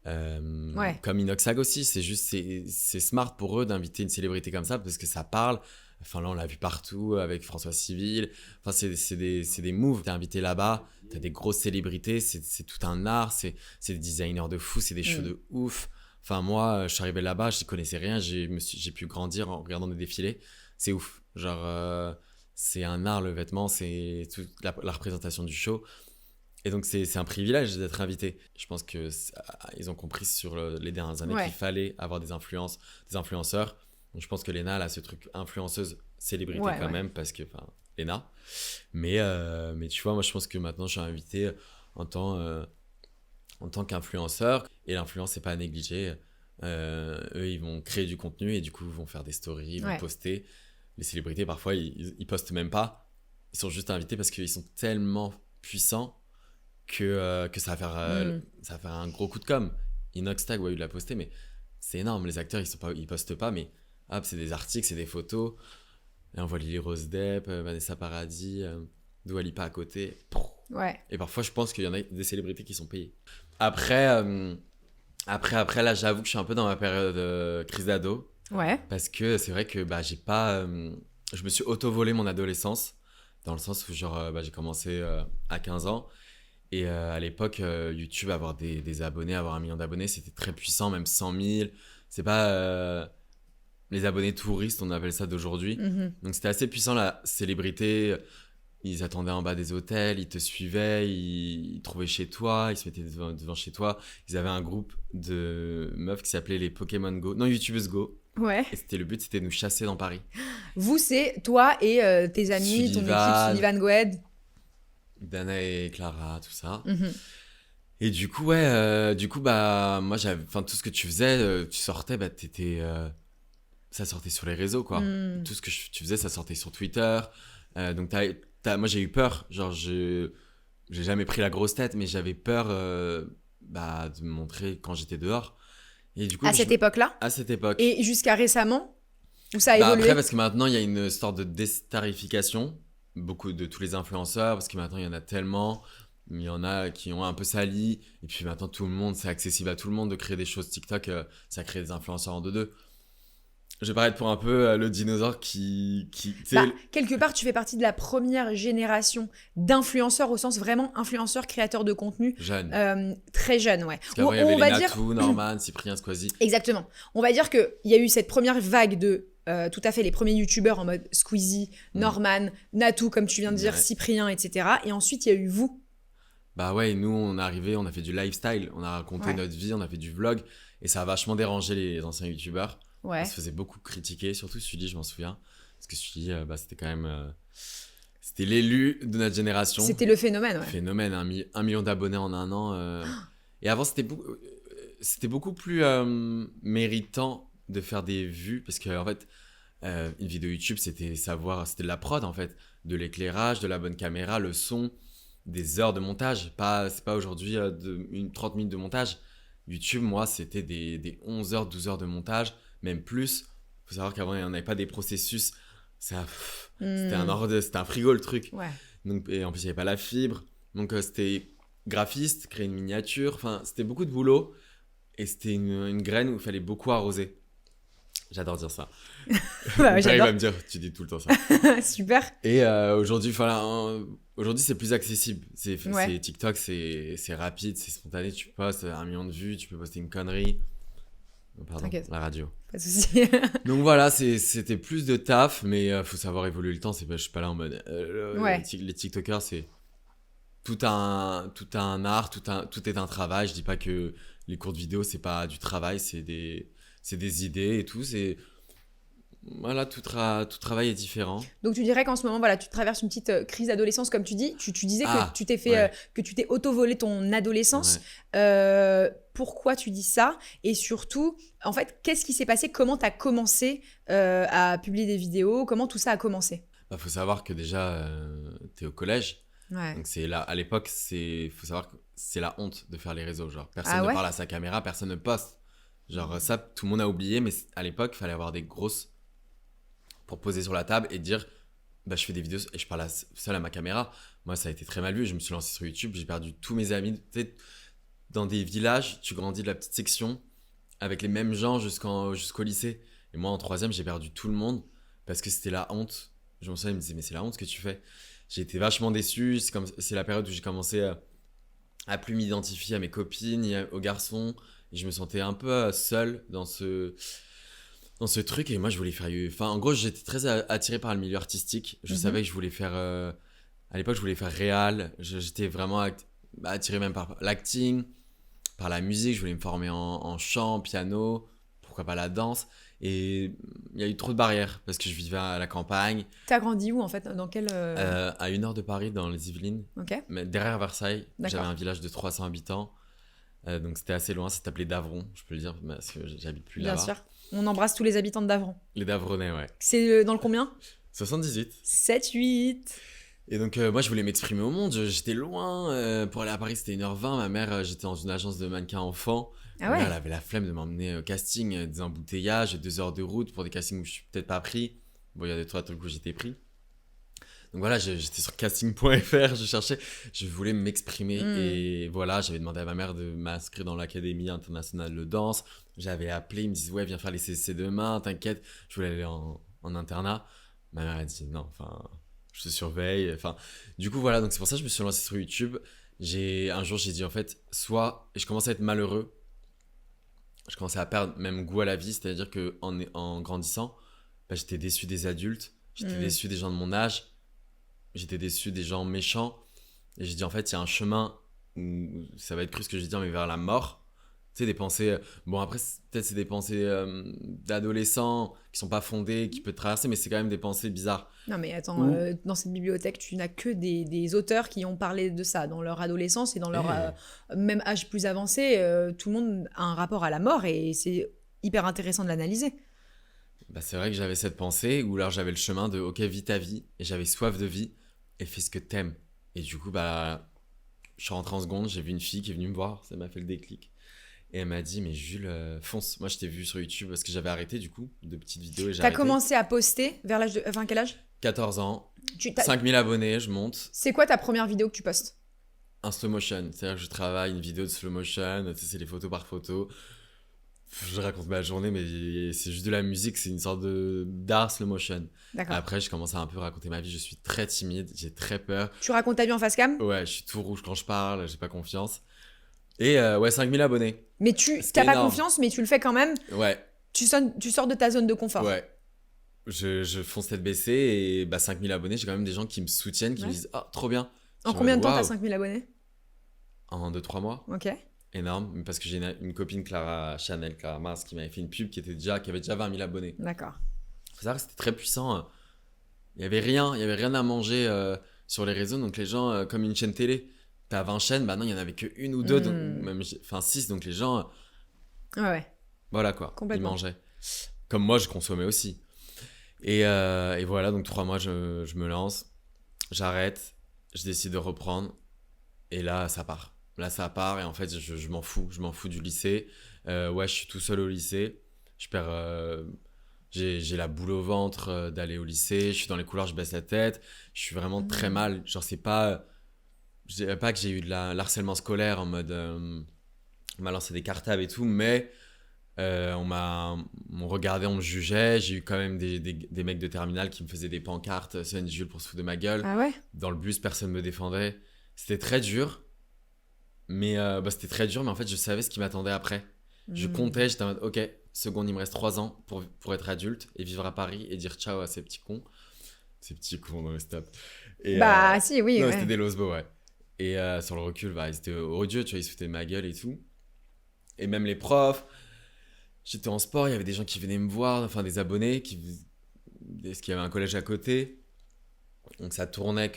S1: Comme Inoxtag aussi, c'est smart pour eux d'inviter une célébrité comme ça, parce que ça parle. Enfin là, on l'a vu partout avec François Civil. Enfin, c'est des moves. T'es invité là-bas, t'as des grosses célébrités, c'est tout un art, c'est des designers de fou, c'est des shows de ouf. Enfin, moi, je suis arrivé là-bas, je connaissais rien, j'ai pu grandir en regardant des défilés. C'est ouf. Genre, c'est un art, le vêtement, c'est toute la représentation du show. Et donc, c'est un privilège d'être invité. Je pense qu'ils ont compris sur les dernières années qu'il fallait avoir des influenceurs. Donc, je pense que Léna, elle a ce truc influenceuse célébrité quand même, parce que, enfin, Léna. Mais tu vois, moi, je pense que maintenant, je suis invité en tant qu'influenceur. Et l'influence, c'est pas à négliger. Eux, ils vont créer du contenu et du coup, ils vont faire des stories, ils vont poster. Les célébrités, parfois, ils postent même pas. Ils sont juste invités parce qu'ils sont tellement puissants que ça va faire un gros coup de com'. Inoxtag, il l'a posté, mais c'est énorme. Les acteurs, ils postent pas, mais hop, c'est des articles, c'est des photos. Et on voit Lily Rose Depp, Vanessa Paradis, Dua Lipa à côté.
S2: Ouais.
S1: Et parfois, je pense qu'il y en a des célébrités qui sont payées. Après, là, j'avoue que je suis un peu dans ma période crise d'ado.
S2: Ouais.
S1: Parce que c'est vrai que j'ai pas... je me suis auto-volé mon adolescence. dans le sens où j'ai commencé à 15 ans. Et à l'époque, YouTube, avoir des abonnés, avoir 1 million d'abonnés, c'était très puissant, même 100 000. C'est pas les abonnés touristes, on appelle ça d'aujourd'hui. Donc c'était assez puissant, la célébrité. Ils attendaient en bas des hôtels, ils te suivaient, ils trouvaient chez toi, ils se mettaient devant chez toi. Ils avaient un groupe de meufs qui s'appelait les Pokémon Go, non, YouTubers Go.
S2: Ouais.
S1: Et le but, c'était de nous chasser dans Paris.
S2: Vous, c'est toi et tes amis, ton équipe, Sullivan Goed.
S1: Dana et Clara, tout ça. Et du coup, bah, moi, tout ce que tu faisais, tu sortais, bah, ça sortait sur les réseaux, quoi. Tout ce que tu faisais, ça sortait sur Twitter. Donc, moi, j'ai eu peur. Genre, j'ai jamais pris la grosse tête, mais j'avais peur de me montrer quand j'étais dehors. Et du coup,
S2: à cette époque-là.
S1: À cette époque.
S2: Et jusqu'à récemment, où ça a évolué.
S1: Après, parce que maintenant, il y a une sorte de déstarification. Beaucoup de tous les influenceurs, parce que maintenant, il y en a tellement. Il y en a qui ont un peu sali. Et puis maintenant, tout le monde, c'est accessible à tout le monde de créer des choses TikTok. Ça crée des influenceurs en deux. Je vais paraître pour un peu le dinosaure qui
S2: quelque part, tu fais partie de la première génération d'influenceurs, au sens vraiment influenceurs, créateurs de contenu.
S1: Jeune.
S2: Très jeune, ouais.
S1: Parce qu'avant, il y avait les Natou, Norman, Cyprien, Squeezie.
S2: Exactement. On va dire qu'il y a eu cette première vague de tout à fait les premiers youtubeurs en mode Squeezie, Norman, Natou, comme tu viens de dire, Cyprien, etc. Et ensuite, il y a eu vous.
S1: Bah ouais, nous, on est arrivés, on a fait du lifestyle, on a raconté notre vie, on a fait du vlog. Et ça a vachement dérangé les anciens youtubeurs.
S2: Ouais.
S1: On se faisait beaucoup critiquer, surtout Sully, je m'en souviens. Parce que Sully, c'était quand même... c'était l'élu de notre génération.
S2: C'était le phénomène, ouais.
S1: Phénomène, 1 million d'abonnés en 1 an. Et avant, c'était beaucoup plus méritant de faire des vues. Parce que, en fait, une vidéo YouTube, c'était de la prod, en fait. De l'éclairage, de la bonne caméra, le son, des heures de montage. C'est pas aujourd'hui 30 minutes de montage. YouTube, moi, c'était des 11 heures, 12 heures de montage. Même plus. Il faut savoir qu'avant, il n'y en avait pas des processus. C'était un frigo, le truc.
S2: Ouais.
S1: Donc, et en plus, il n'y avait pas la fibre. Donc, c'était graphiste, créer une miniature. Enfin, c'était beaucoup de boulot. Et c'était une graine où il fallait beaucoup arroser. J'adore dire ça.
S2: Bah,
S1: il va me dire, tu dis tout le temps ça.
S2: Super.
S1: Et aujourd'hui, c'est plus accessible. TikTok, c'est rapide, c'est spontané. Tu postes 1 million de vues, tu peux poster une connerie. Pardon,
S2: t'inquiète.
S1: La radio.
S2: Pas de souci.
S1: Donc voilà, c'était plus de taf, mais faut savoir évoluer le temps. Je suis pas là en mode. Les TikTokers, c'est tout un art, tout est un travail. Je dis pas que les courtes vidéos, c'est pas du travail, c'est des idées et tout. Voilà, tout travail est différent.
S2: Donc tu dirais qu'en ce moment, voilà, tu traverses une petite crise d'adolescence, comme tu dis. Tu disais que tu t'es fait, que tu t'es auto-volé ton adolescence. Ouais. Pourquoi tu dis ça? Et surtout, en fait, qu'est-ce qui s'est passé? Comment tu as commencé à publier des vidéos? Comment tout ça a commencé?
S1: Faut savoir que déjà, tu es au collège.
S2: Ouais.
S1: Donc c'est là, à l'époque, faut savoir que c'est la honte de faire les réseaux. Genre, personne ne parle à sa caméra, personne ne poste. Genre ça, tout le monde a oublié, mais à l'époque, il fallait avoir des grosses pour poser sur la table et dire je fais des vidéos et je parle seul à ma caméra. Moi, ça a été très mal vu. Je me suis lancé sur YouTube, j'ai perdu tous mes amis. Tu sais, dans des villages, tu grandis de la petite section avec les mêmes gens jusqu'au lycée. Et moi, en 3e, j'ai perdu tout le monde parce que c'était la honte. Je me souviens, ils me disaient, mais c'est la honte ce que tu fais. J'ai été vachement déçu. C'est la période où j'ai commencé à plus m'identifier à mes copines, aux garçons. Et je me sentais un peu seul dans ce truc. Et moi, je voulais faire... Enfin, en gros, j'étais très attiré par le milieu artistique. Je savais que je voulais faire... à l'époque, je voulais faire réal. J'étais vraiment attiré même par l'acting, par la musique. Je voulais me former en chant, piano, pourquoi pas la danse. Et il y a eu trop de barrières parce que je vivais à la campagne.
S2: T'as grandi où en fait? Dans quel
S1: à 1 heure de Paris, dans les Yvelines.
S2: Ok.
S1: Mais derrière Versailles, j'avais un village de 300 habitants. Donc c'était assez loin, ça s'appelait Davron, je peux le dire, parce que j'habite plus là-bas.
S2: Bien sûr. On embrasse tous les habitants de Davron.
S1: Les Davronnais, ouais.
S2: C'est dans le combien?
S1: 78.
S2: 7-8.
S1: Et donc, moi, je voulais m'exprimer au monde. J'étais loin. Pour aller à Paris, c'était 1h20. Ma mère, j'étais dans une agence de mannequins enfants.
S2: Ah ouais.
S1: Elle avait la flemme de m'emmener au casting, des embouteillages, 2 heures de route pour des castings où je suis peut-être pas pris. Bon, il y a 2-3 trucs où j'étais pris. Donc voilà, j'étais sur casting.fr, je cherchais, je voulais m'exprimer. Et voilà, j'avais demandé à ma mère de m'inscrire dans l'Académie internationale de danse. J'avais appelé, ils me disaient, ouais, viens faire les CC demain, t'inquiète. Je voulais aller en internat. Ma mère a dit, non, enfin, je te surveille. Enfin, du coup, voilà, donc c'est pour ça que je me suis lancé sur YouTube. Un jour, j'ai dit en fait, soit je commençais à être malheureux, je commençais à perdre même goût à la vie, c'est-à-dire qu'en grandissant, bah, j'étais déçu des adultes, j'étais déçu des gens de mon âge, j'étais déçu des gens méchants. Et j'ai dit, en fait, il y a un chemin où ça va être cru ce que je vais dire, mais vers la mort. Tu sais, des pensées. Bon, après, peut-être c'est des pensées d'adolescents qui sont pas fondées, qui peuvent te traverser, mais c'est quand même des pensées bizarres.
S2: Non, mais attends, dans cette bibliothèque, tu n'as que des auteurs qui ont parlé de ça dans leur adolescence et dans leur même âge plus avancé. Tout le monde a un rapport à la mort et c'est hyper intéressant de l'analyser.
S1: Bah, c'est vrai que j'avais cette pensée, ou alors j'avais le chemin de ok, vis ta vie, et j'avais soif de vie, et fais ce que t'aimes. Et du coup, bah, je suis rentré en seconde, j'ai vu une fille qui est venue me voir, ça m'a fait le déclic. Et elle m'a dit, mais Jules, fonce. Moi, je t'ai vu sur YouTube parce que j'avais arrêté du coup de petites vidéos.
S2: T'as commencé à poster vers l'âge de. Enfin, quel âge ?
S1: 14 ans, 5000 abonnés, je monte.
S2: C'est quoi ta première vidéo que tu postes ?
S1: Un slow motion. C'est-à-dire que je travaille une vidéo de slow motion, tu sais, c'est les photos par photo. Je raconte ma journée, mais c'est juste de la musique, c'est une sorte d'art slow motion.
S2: D'accord.
S1: Après, je commence à un peu raconter ma vie. Je suis très timide, j'ai très peur.
S2: Tu racontes ta vie en face cam ?
S1: Ouais, je suis tout rouge quand je parle, j'ai pas confiance. Et ouais, 5000 abonnés.
S2: Mais t'as pas confiance, mais tu le fais quand même.
S1: Ouais.
S2: Tu sors de ta zone de confort.
S1: Ouais. Je fonce tête baissée et bah 5000 abonnés, j'ai quand même des gens qui me soutiennent, qui me disent « Ah, trop bien !»
S2: En combien de temps t'as 5000 abonnés ?
S1: En 2-3 mois.
S2: Ok.
S1: Énorme, parce que j'ai une copine, Clara Mars, qui m'avait fait une pub qui avait déjà 20 000 abonnés.
S2: D'accord.
S1: Faut savoir que c'était très puissant. Il y avait rien à manger sur les réseaux, donc les gens, comme une chaîne télé, t'as 20 chaînes, bah non, il y en avait que une ou deux, donc, même, enfin 6, donc les gens...
S2: ouais.
S1: Voilà quoi, ils
S2: Complètement.
S1: mangeaient. Comme moi, je consommais aussi. Et voilà, donc 3 mois, je me lance, j'arrête, je décide de reprendre, et là, ça part. Là, ça part, et en fait, je m'en fous du lycée. Ouais, je suis tout seul au lycée, je perds... j'ai la boule au ventre d'aller au lycée, je suis dans les couloirs, je baisse la tête, je suis vraiment très mal. Genre, c'est pas... Je dirais pas que j'ai eu de l'harcèlement scolaire en mode... on m'a lancé des cartables et tout, mais... on me regardait, on me jugeait. J'ai eu quand même des mecs de terminale qui me faisaient des pancartes, c'est une Jules pour se foutre de ma gueule.
S2: Ah ouais ?
S1: Dans le bus, personne me défendait. C'était très dur. Mais c'était très dur, mais en fait, je savais ce qui m'attendait après. Je comptais, j'étais en mode, ok, seconde, il me reste 3 ans pour être adulte et vivre à Paris et dire ciao à ces petits cons. Ces petits cons dans le stop. Et,
S2: si, oui.
S1: non,
S2: ouais.
S1: c'était des losbos, ouais. Et sur le recul, bah, ils étaient odieux, tu vois, ils se foutaient de ma gueule et tout. Et même les profs. J'étais en sport, il y avait des gens qui venaient me voir, enfin des abonnés, parce qu'il y avait un collège à côté. Donc ça tournait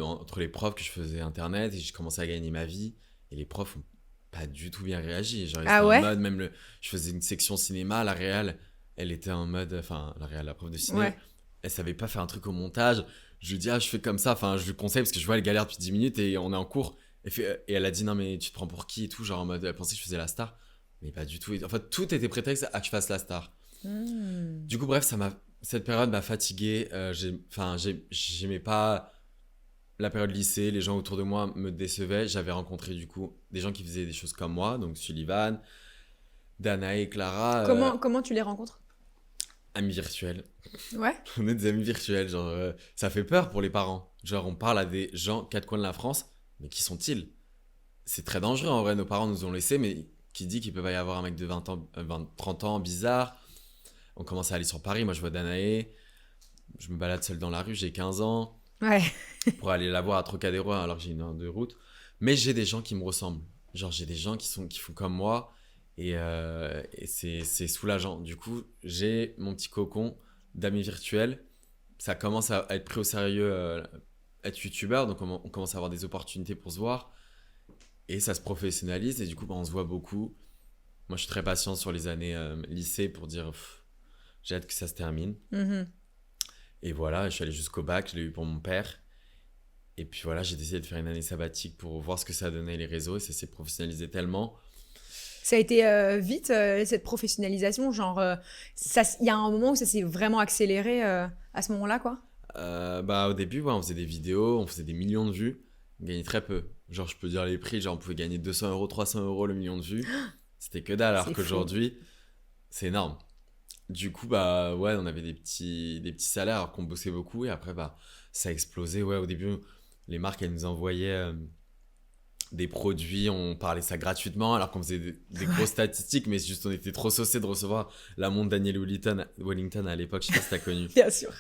S1: entre les profs que je faisais internet et j'ai commencé à gagner ma vie. Et les profs n'ont pas du tout bien réagi. Genre, ils étaient en mode, même je faisais une section cinéma, la réal, elle était en mode, enfin la réal, la prof de ciné, elle savait pas faire un truc au montage. Je lui dis, je fais comme ça, enfin je lui conseille parce que je vois elle galère depuis 10 minutes et on est en cours. Et elle a dit, non mais tu te prends pour qui et tout, genre en mode, elle pensait que je faisais la star. Mais pas du tout. En fait, tout était prétexte à que je fasse la star. Du coup, bref, cette période m'a fatigué. J'aimais pas la période lycée. Les gens autour de moi me décevaient. J'avais rencontré du coup des gens qui faisaient des choses comme moi. Donc Sullivan, Danae, Clara.
S2: Comment tu les rencontres ?
S1: Amis virtuels.
S2: Ouais.
S1: On est des amis virtuels. Genre, ça fait peur pour les parents. Genre, on parle à des gens quatre coins de la France. Mais qui sont-ils ? C'est très dangereux en vrai. Nos parents nous ont laissés, mais... qui dit qu'il peut pas y avoir un mec de 20 ans, 30 ans, bizarre. On commence à aller sur Paris, moi je vois Danae, je me balade seul dans la rue, j'ai 15 ans, pour aller la voir à Trocadéro alors que j'ai une heure de route. Mais j'ai des gens qui me ressemblent, genre j'ai des gens qui font comme moi, et c'est soulageant. Du coup, j'ai mon petit cocon d'amis virtuels, ça commence à être pris au sérieux, être youtubeur, donc on commence à avoir des opportunités pour se voir. Et ça se professionnalise et du coup, on se voit beaucoup. Moi, je suis très patient sur les années lycée pour dire j'ai hâte que ça se termine. Et voilà, je suis allé jusqu'au bac, je l'ai eu pour mon père. Et puis voilà, j'ai décidé de faire une année sabbatique pour voir ce que ça donnait les réseaux et ça s'est professionnalisé tellement.
S2: Ça a été vite, cette professionnalisation, genre, il y a un moment où ça s'est vraiment accéléré à ce moment-là, quoi ?
S1: Au début, on faisait des vidéos, on faisait des millions de vues, on gagnait très peu. Genre, je peux dire les prix, genre on pouvait gagner 200 €, 300 € le million de vues. C'était que dalle, alors qu'aujourd'hui, c'est énorme. du coup, bah ouais, on avait des petits salaires alors qu'on bossait beaucoup. Et après, bah, ça a explosé. Ouais, au début, les marques, elles nous envoyaient des produits, on parlait ça gratuitement alors qu'on faisait des grosses statistiques, mais juste on était trop saucés de recevoir la montre Daniel Wellington à l'époque, je sais pas si t'as connu.
S2: Bien sûr.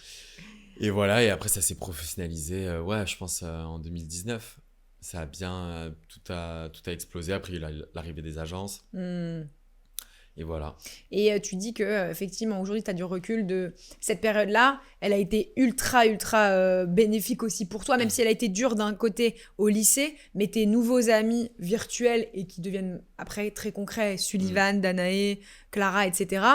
S1: Et voilà, et après ça s'est professionnalisé, ouais, je pense en 2019. Ça a bien, tout a explosé. Après, il y a eu l'arrivée des agences, et voilà.
S2: Et tu dis que effectivement aujourd'hui tu as du recul de cette période-là, elle a été ultra ultra bénéfique aussi pour toi, même si elle a été dure d'un côté au lycée, mais tes nouveaux amis virtuels et qui deviennent après très concrets, Sullivan, Danae, Clara, etc.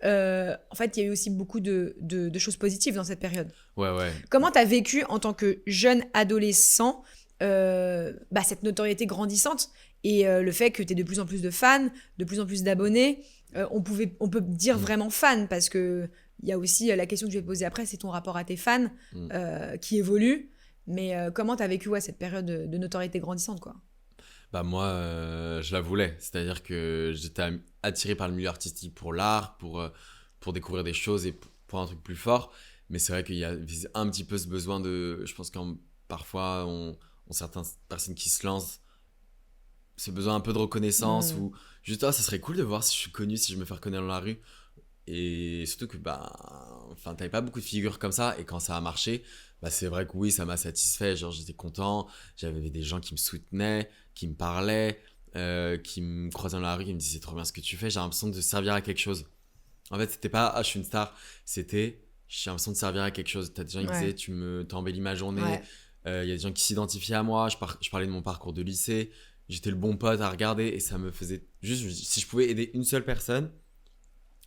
S2: En fait, il y a eu aussi beaucoup de choses positives dans cette période.
S1: Ouais.
S2: Comment tu as vécu en tant que jeune adolescent cette notoriété grandissante et le fait que tu aies de plus en plus de fans, de plus en plus d'abonnés, on peut dire vraiment fan parce que il y a aussi la question que je vais te poser après, c'est ton rapport à tes fans qui évolue. Mais comment tu as vécu cette période de notoriété grandissante, quoi?
S1: Bah moi, je la voulais. C'est-à-dire que j'étais attiré par le milieu artistique pour l'art, pour découvrir des choses et pour un truc plus fort. Mais c'est vrai qu'il y a un petit peu ce besoin de... Je pense qu'en parfois, on certaines personnes qui se lancent, ce besoin un peu de reconnaissance ou juste, ça serait cool de voir si je suis connu, si je me fais reconnaître dans la rue. Et surtout que, t'avais pas beaucoup de figures comme ça. Et quand ça a marché, c'est vrai que oui, ça m'a satisfait. Genre, j'étais content. J'avais des gens qui me soutenaient, qui me parlaient, qui me croisaient dans la rue, qui me disaient c'est trop bien ce que tu fais. J'ai l'impression de servir à quelque chose. En fait, c'était pas, je suis une star. C'était, j'ai l'impression de servir à quelque chose. T'as des gens qui disaient, t'embellis ma journée. Y a des gens qui s'identifiaient à moi. Je parlais de mon parcours de lycée. J'étais le bon pote à regarder. Et ça me faisait juste, si je pouvais aider une seule personne,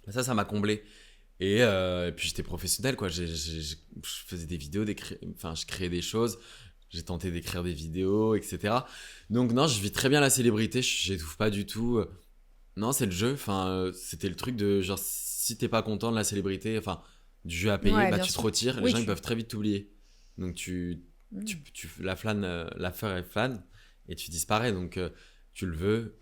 S1: ça m'a comblé. Et puis j'étais professionnel, quoi. Je faisais des vidéos, je créais des choses. J'ai tenté d'écrire des vidéos, etc. Donc non, je vis très bien la célébrité. J'étouffe pas du tout. Non, c'est le jeu. C'était le truc de genre, si t'es pas content de la célébrité, du jeu à payer, tu te retires. Les gens ils peuvent très vite t'oublier. Donc l'affaire est fan et tu disparais. Donc tu le veux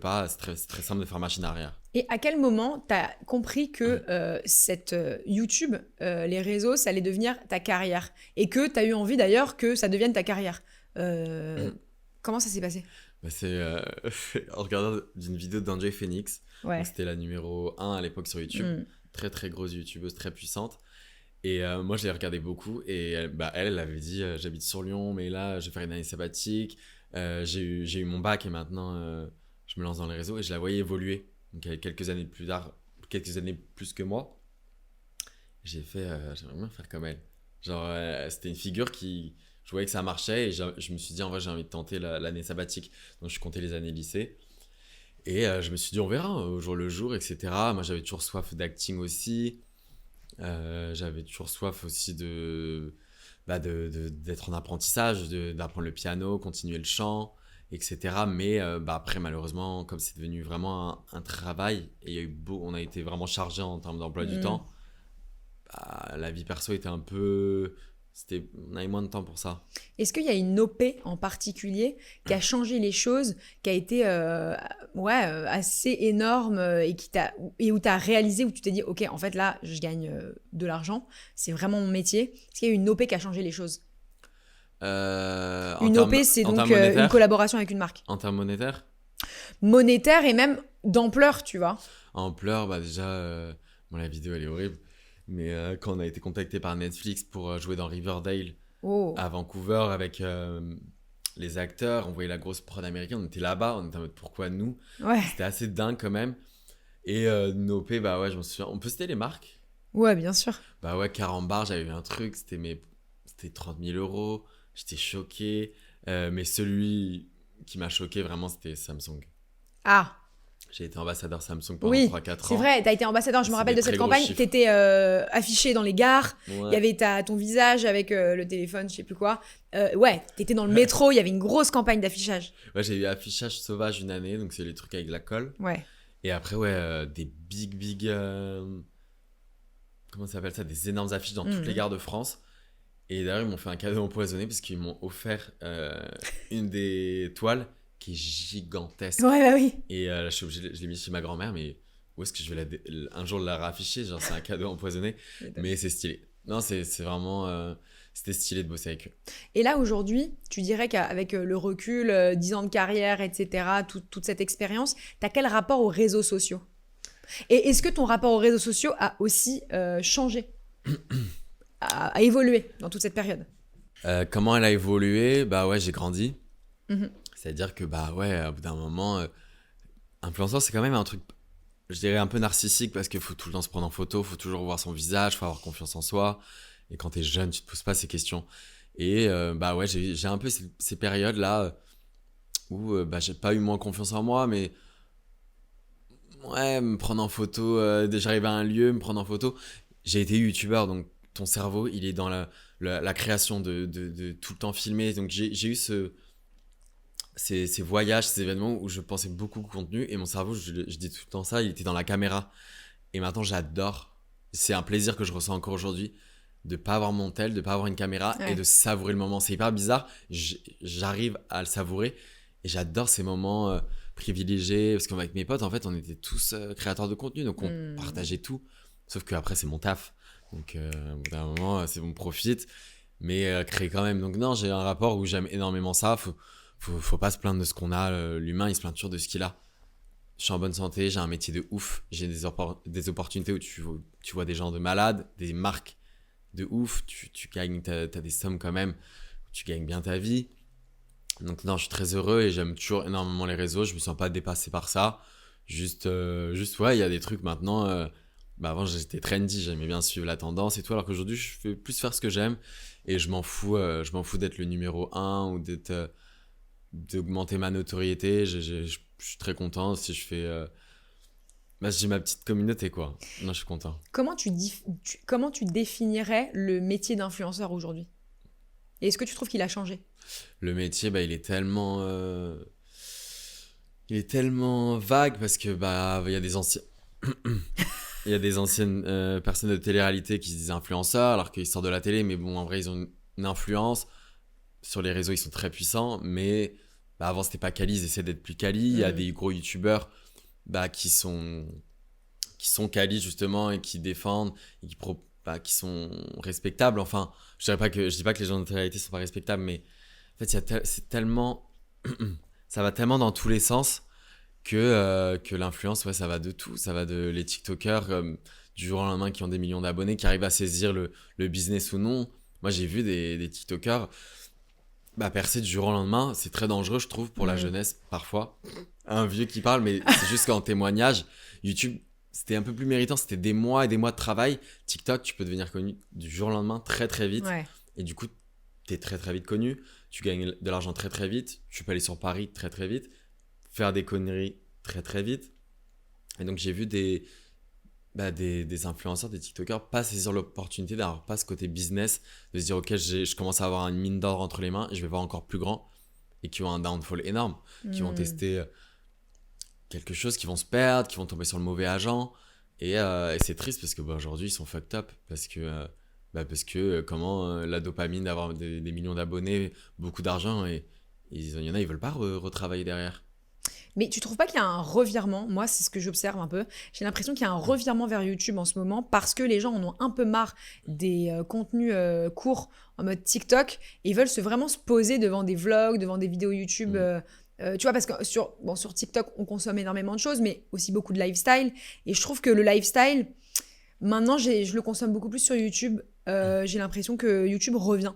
S1: pas. C'est très simple de faire machine arrière.
S2: Et à quel moment tu as compris que cette YouTube, les réseaux, ça allait devenir ta carrière et que tu as eu envie d'ailleurs que ça devienne ta carrière? Comment ça s'est passé?
S1: C'est en regardant d'une vidéo d'Enjoy Phoenix.
S2: Ouais.
S1: C'était la numéro 1 à l'époque sur YouTube. Très très grosse YouTubeuse, très puissante. Et moi je l'ai regardé beaucoup. Et elle avait dit j'habite sur Lyon, mais là je vais faire une année sabbatique. J'ai eu mon bac et maintenant je me lance dans les réseaux. Et je la voyais évoluer. Donc quelques années plus que moi. J'ai fait j'aimerais bien faire comme elle. Genre c'était une figure qui... Je voyais que ça marchait et je me suis dit en vrai j'ai envie de tenter l'année sabbatique. Donc je comptais les années lycée. Et je me suis dit on verra au jour le jour, etc. Moi j'avais toujours soif d'acting aussi. J'avais toujours soif aussi d'être en apprentissage, d'apprendre le piano, continuer le chant, etc. Mais après malheureusement comme c'est devenu vraiment un travail et il y a eu on a été vraiment chargé en termes d'emploi du temps, la vie perso était un peu... on avait moins de temps pour ça.
S2: Est-ce qu'il y a une OP en particulier qui a changé les choses, qui a été assez énorme et où tu as réalisé, où tu t'es dit ok, en fait là je gagne de l'argent, c'est vraiment mon métier? Est-ce qu'il y a une OP qui a changé les choses? Une OP, c'est donc une collaboration avec une marque.
S1: En termes monétaires?
S2: Monétaire et même d'ampleur, tu vois.
S1: Ampleur, déjà, la vidéo elle est horrible. Mais quand on a été contacté par Netflix pour jouer dans Riverdale à Vancouver avec les acteurs, on voyait la grosse prod américaine, on était là-bas, on était en mode pourquoi nous? C'était assez dingue quand même. Et nos P, je m'en souviens. On peut citer les marques?
S2: Ouais, bien sûr.
S1: Carambar, j'avais vu un truc, c'était 30 000 euros, j'étais choqué. Mais celui qui m'a choqué vraiment, c'était Samsung.
S2: Ah!
S1: J'ai été ambassadeur Samsung pendant 3-4 ans.
S2: C'est vrai, tu as été ambassadeur, je me rappelle de cette campagne. Tu étais affiché dans les gares, il y avait ton visage avec le téléphone, je sais plus quoi. Tu étais dans le métro, il y avait une grosse campagne d'affichage.
S1: Ouais, j'ai eu affichage sauvage une année, donc c'est les trucs avec la colle.
S2: Ouais.
S1: Et après, des big... comment ça s'appelle ça? Des énormes affiches dans toutes les gares de France. Et d'ailleurs, ils m'ont fait un cadeau empoisonné parce qu'ils m'ont offert une des toiles qui est gigantesque.
S2: Ouais, bah oui.
S1: Et je l'ai mis chez ma grand-mère, mais où est-ce que je vais un jour la rafficher, genre c'est un cadeau empoisonné, mais c'est stylé. Non, c'est vraiment... c'était stylé de bosser avec eux.
S2: Et là, aujourd'hui, tu dirais qu'avec le recul, 10 ans de carrière, etc., toute cette expérience, tu as quel rapport aux réseaux sociaux? Et est-ce que ton rapport aux réseaux sociaux a aussi changé, a évolué dans toute cette période?
S1: Comment elle a évolué? Bah ouais, j'ai grandi.
S2: Mhm.
S1: C'est-à-dire que, bah ouais, au bout d'un moment, influenceur, c'est quand même un truc, je dirais, un peu narcissique parce qu'il faut tout le temps se prendre en photo, faut toujours voir son visage, faut avoir confiance en soi. Et quand t'es jeune, tu te poses pas ces questions. Et bah ouais, j'ai un peu ces périodes-là où bah, j'ai pas eu moins confiance en moi, mais ouais, me prendre en photo, j'arrive à un lieu, me prendre en photo. J'ai été youtubeur, donc ton cerveau, il est dans la création de tout le temps filmer. Donc j'ai eu ces voyages, ces événements où je pensais beaucoup au contenu et mon cerveau, je dis tout le temps ça, il était dans la caméra. Et maintenant, j'adore. C'est un plaisir que je ressens encore aujourd'hui de pas avoir mon tel, de pas avoir une caméra et de savourer le moment. C'est hyper bizarre. J'arrive à le savourer et j'adore ces moments privilégiés parce qu'avec mes potes, en fait, on était tous créateurs de contenu, donc on partageait tout. Sauf qu'après, c'est mon taf. Donc, au bout d'un moment, c'est bon, on profite, mais créer quand même. Donc, non, j'ai un rapport où j'aime énormément ça. Faut pas se plaindre de ce qu'on a. L'humain, il se plaint toujours de ce qu'il a. Je suis en bonne santé, j'ai un métier de ouf, j'ai des opportunités où tu vois des gens de malades, des marques de ouf, tu gagnes, t'as des sommes quand même, tu gagnes bien ta vie. Donc non, je suis très heureux et j'aime toujours énormément les réseaux, je me sens pas dépassé par ça. Juste ouais, il y a des trucs maintenant, bah avant j'étais trendy, j'aimais bien suivre la tendance et tout, alors qu'aujourd'hui je fais plus faire ce que j'aime et je m'en fous d'être le numéro 1 ou d'augmenter ma notoriété. Je suis très content si je fais... bah, j'ai ma petite communauté, quoi. Non, je suis content.
S2: Comment tu définirais le métier d'influenceur aujourd'hui? Et est-ce que tu trouves qu'il a changé?
S1: Le métier, bah, il est tellement vague parce que bah il y a des anciens... il y a des anciennes personnes de télé-réalité qui se disent influenceurs alors qu'ils sortent de la télé, mais bon, en vrai, ils ont une influence. Sur les réseaux, ils sont très puissants, mais bah, avant, c'était pas quali, ils essaient d'être plus quali. Il y a des gros youtubeurs bah, qui sont quali, justement, et qui défendent, et qui sont respectables. Enfin, je dis pas que les gens de télé-réalité sont pas respectables, mais en fait, c'est tellement... ça va tellement dans tous les sens que l'influence, ouais, ça va de tout. Ça va de les TikTokers du jour au lendemain qui ont des millions d'abonnés, qui arrivent à saisir le business ou non. Moi, j'ai vu des TikTokers bah, percer du jour au lendemain. C'est très dangereux, je trouve, pour la jeunesse, parfois. Un vieux qui parle, mais c'est juste qu'en témoignage, YouTube, c'était un peu plus méritant. C'était des mois et des mois de travail. TikTok, tu peux devenir connu du jour au lendemain très, très vite.
S2: Ouais.
S1: Et du coup, t'es très, très vite connu. Tu gagnes de l'argent très, très vite. Tu peux aller sur Paris très, très vite. Faire des conneries très très vite. Et donc j'ai vu des influenceurs, des TikTokers pas saisir l'opportunité d'avoir pas ce côté business, de se dire ok, je commence à avoir une mine d'or entre les mains et je vais voir encore plus grand, et qui ont un downfall énorme, qui vont tester quelque chose, qui vont se perdre, qui vont tomber sur le mauvais agent, et c'est triste parce que bah, aujourd'hui ils sont fucked up parce que comment la dopamine d'avoir des millions d'abonnés, beaucoup d'argent, et il y en a, ils veulent pas retravailler derrière.
S2: Mais tu trouves pas qu'il y a un revirement? Moi, c'est ce que j'observe un peu. J'ai l'impression qu'il y a un revirement vers YouTube en ce moment parce que les gens en ont un peu marre des contenus courts en mode TikTok et ils veulent vraiment se poser devant des vlogs, devant des vidéos YouTube. Tu vois, parce que sur TikTok, on consomme énormément de choses, mais aussi beaucoup de lifestyle. Et je trouve que le lifestyle, maintenant, je le consomme beaucoup plus sur YouTube. J'ai l'impression que YouTube revient.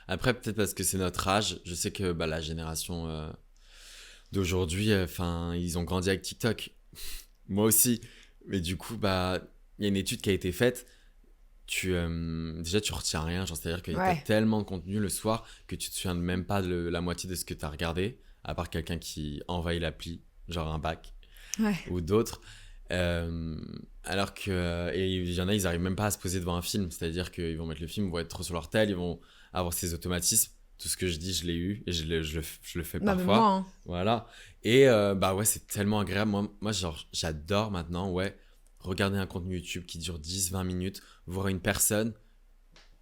S1: Après, peut-être parce que c'est notre âge. Je sais que bah, la génération d'aujourd'hui, ils ont grandi avec TikTok. Moi aussi. Mais du coup, bah, il y a une étude qui a été faite. Déjà, tu retiens rien. Genre, c'est-à-dire qu'il y a tellement de contenu le soir que tu te souviens même pas de la moitié de ce que tu as regardé, à part quelqu'un qui envahit l'appli, genre un bac, ou d'autres. Alors que et il y en a, ils arrivent même pas à se poser devant un film. C'est-à-dire qu'ils vont mettre le film, ils vont être trop sur leur tel, ils vont avoir ces automatismes. Tout ce que je dis, je l'ai eu et je le fais parfois.
S2: Moi, hein.
S1: Voilà. Et bah ouais, c'est tellement agréable. Moi genre, j'adore maintenant, ouais, regarder un contenu YouTube qui dure 10-20 minutes, voir une personne.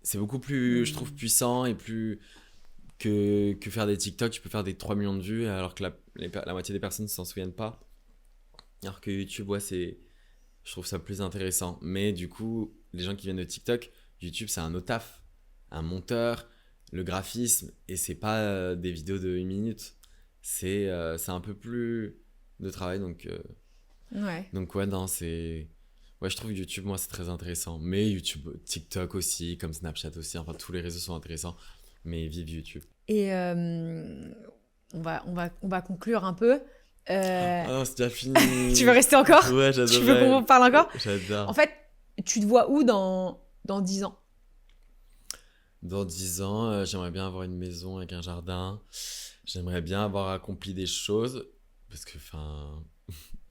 S1: C'est beaucoup plus, je trouve, puissant et plus que faire des TikTok. Tu peux faire des 3 millions de vues alors que la moitié des personnes ne s'en souviennent pas. Alors que YouTube, ouais, Je trouve ça plus intéressant. Mais du coup, les gens qui viennent de TikTok, YouTube, c'est un autre taf. Un monteur, le graphisme, et c'est pas des vidéos de 1 minute. C'est un peu plus de travail, donc ouais, non, c'est... Ouais, je trouve YouTube, moi, c'est très intéressant. Mais YouTube, TikTok aussi, comme Snapchat aussi, enfin, tous les réseaux sont intéressants. Mais vive YouTube.
S2: Et on va conclure un peu.
S1: Ah non, c'est déjà fini.
S2: Tu veux rester encore?
S1: Ouais, j'adore.
S2: Tu veux qu'on parle encore?
S1: J'adore.
S2: En fait, tu te vois où dans 10 ans?
S1: Dans 10 ans, j'aimerais bien avoir une maison avec un jardin. J'aimerais bien avoir accompli des choses. Parce que, enfin,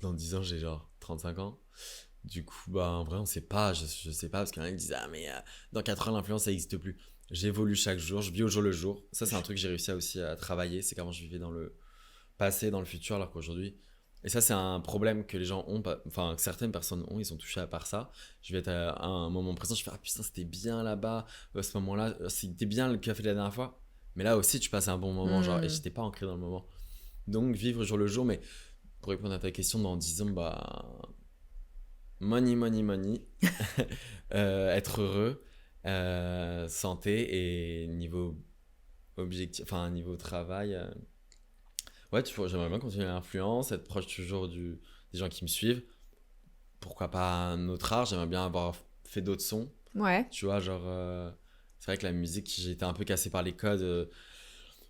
S1: dans 10 ans, j'ai genre 35 ans. Du coup, bah, en vrai, on sait pas. Je sais pas, parce qu'il y en a qui disent, ah, mais dans 4 ans, l'influence, ça n'existe plus. J'évolue chaque jour, je vis au jour le jour. Ça, c'est un truc que j'ai réussi aussi à travailler. C'est qu'avant, je vivais dans le passé, dans le futur, alors qu'aujourd'hui. Et ça, c'est un problème que les gens ont, enfin, que certaines personnes ont, ils sont touchés à part ça. Je vais être à un moment présent, je fais, ah putain, c'était bien là-bas, à ce moment-là, c'était bien le café de la dernière fois. Mais là aussi, tu passes un bon moment, genre, et j'étais pas ancré dans le moment. Donc, vivre jour le jour, mais pour répondre à ta question, dans 10 ans, bah. Money, money, money. Être heureux, santé et niveau objectif, enfin, niveau travail. Ouais, j'aimerais bien continuer l'influence, être proche toujours des gens qui me suivent. Pourquoi pas un autre art, j'aimerais bien avoir fait d'autres sons.
S2: Ouais.
S1: Tu vois, genre, c'est vrai que la musique, j'ai été un peu cassé par les codes.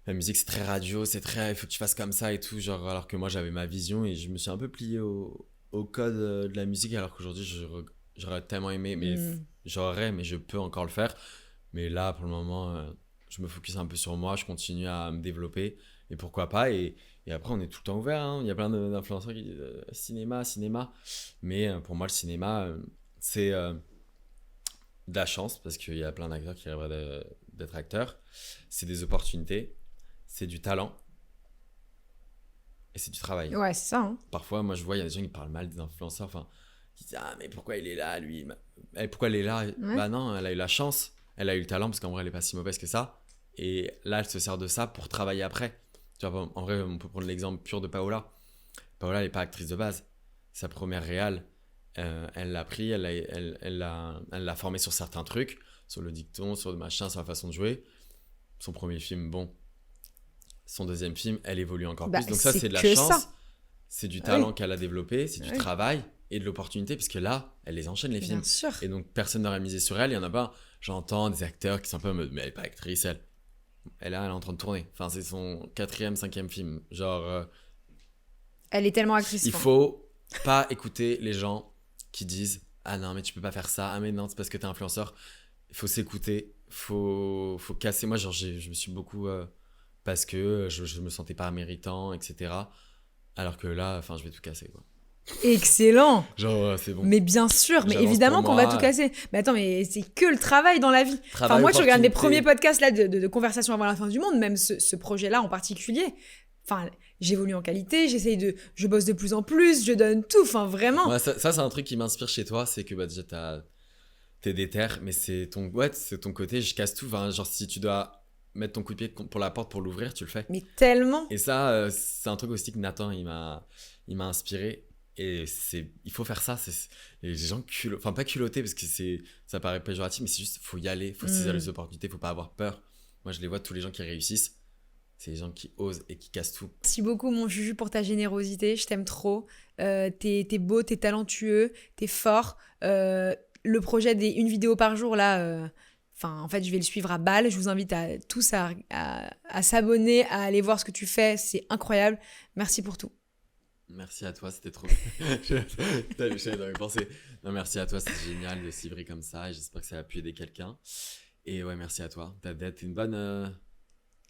S1: La musique, c'est très radio, c'est très, il faut que tu fasses comme ça et tout, genre, alors que moi, j'avais ma vision et je me suis un peu plié au code de la musique, alors qu'aujourd'hui, j'aurais tellement aimé, mais mais je peux encore le faire. Mais là, pour le moment, je me focus un peu sur moi, je continue à me développer. Et pourquoi pas, et après on est tout le temps ouvert, hein. Il y a plein d'influenceurs qui disent cinéma, mais pour moi le cinéma c'est de la chance, parce qu'il y a plein d'acteurs qui rêveraient d'être acteurs, c'est des opportunités, c'est du talent, et c'est du travail.
S2: Ouais, c'est ça, hein.
S1: Parfois, moi je vois, il y a des gens qui parlent mal des influenceurs, enfin, qui disent, ah mais pourquoi il est là lui, pourquoi elle est là?
S2: Ouais.
S1: Bah non, elle a eu la chance, elle a eu le talent, parce qu'en vrai elle est pas si mauvaise que ça, et là elle se sert de ça pour travailler après. Tu vois, en vrai, on peut prendre l'exemple pur de Paola. Paola, elle n'est pas actrice de base. Sa première réal, elle l'a pris, elle l'a formée sur certains trucs, sur le dicton, sur le machin, sur la façon de jouer. Son premier film, bon. Son deuxième film, elle évolue encore plus. Donc ça, c'est de la chance. C'est du talent qu'elle a développé, c'est du travail et de l'opportunité, parce que là, elle les enchaîne, les films.
S2: Bien sûr.
S1: Et donc, personne n'aurait misé sur elle. Il y en a pas. J'entends des acteurs qui sont un peu en mode, mais elle n'est pas actrice, elle. Elle est en train de tourner. Enfin, c'est son 4e, 5e film. Genre.
S2: Elle est tellement actrice.
S1: Il faut pas écouter les gens qui disent, ah non, mais tu peux pas faire ça. Ah mais non, c'est parce que t'es influenceur. Il faut s'écouter. Faut casser. Moi, genre, je me suis beaucoup. Parce que je me sentais pas méritant, etc. Alors que là, enfin, je vais tout casser, quoi.
S2: Excellent.
S1: Genre, c'est bon.
S2: Mais bien sûr, mais évidemment qu'on va tout casser. Mais attends, mais c'est que le travail dans la vie. Enfin, moi, tu regardes les premiers podcasts là, de conversation avant la fin du monde, même ce projet-là en particulier. Enfin, j'évolue en qualité, je bosse de plus en plus, je donne tout, enfin, vraiment.
S1: Ouais, ça c'est un truc qui m'inspire chez toi, c'est que bah, déjà, t'es déter, mais c'est ton côté, je casse tout. Enfin, genre, si tu dois mettre ton coup de pied pour la porte pour l'ouvrir, tu le fais.
S2: Mais tellement.
S1: Et ça, c'est un truc aussi que Nathan, il m'a inspiré. Et il faut faire ça. Et les gens enfin pas culottés parce que ça paraît péjoratif, mais c'est juste faut y aller, faut saisir les opportunités, faut pas avoir peur. Moi je les vois, tous les gens qui réussissent, c'est les gens qui osent et qui cassent tout.
S2: Merci beaucoup mon Juju pour ta générosité, je t'aime trop. T'es beau, t'es talentueux, t'es fort. Le projet des 1 vidéo par jour là, en fait je vais le suivre à balle. Je vous invite à tous à s'abonner, à aller voir ce que tu fais, c'est incroyable. Merci pour tout.
S1: Merci à toi, c'était trop. J'avais dans mes pensées. Non, merci à toi, c'est génial de s'ivrer comme ça et j'espère que ça a pu aider quelqu'un. Et ouais, merci à toi. T'es une bonne.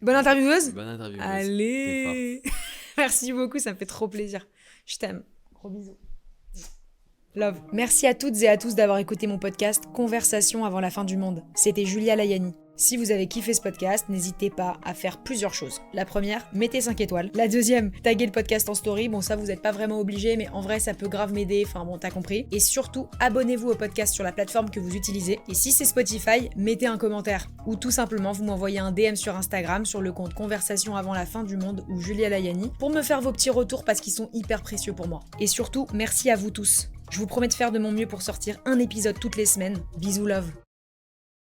S2: Bonne intervieweuse.
S1: Bonne intervieweuse.
S2: Allez. Merci beaucoup, ça me fait trop plaisir. Je t'aime. Gros bisous. Love. Merci à toutes et à tous d'avoir écouté mon podcast Conversation avant la fin du monde. C'était Julia Layani. Si vous avez kiffé ce podcast, n'hésitez pas à faire plusieurs choses. La première, mettez 5 étoiles. La deuxième, taguez le podcast en story. Bon, ça, vous n'êtes pas vraiment obligé, mais en vrai, ça peut grave m'aider. Enfin bon, t'as compris. Et surtout, abonnez-vous au podcast sur la plateforme que vous utilisez. Et si c'est Spotify, mettez un commentaire. Ou tout simplement, vous m'envoyez un DM sur Instagram, sur le compte Conversation avant la fin du monde ou Julia Layani, pour me faire vos petits retours parce qu'ils sont hyper précieux pour moi. Et surtout, merci à vous tous. Je vous promets de faire de mon mieux pour sortir un épisode toutes les semaines. Bisous love.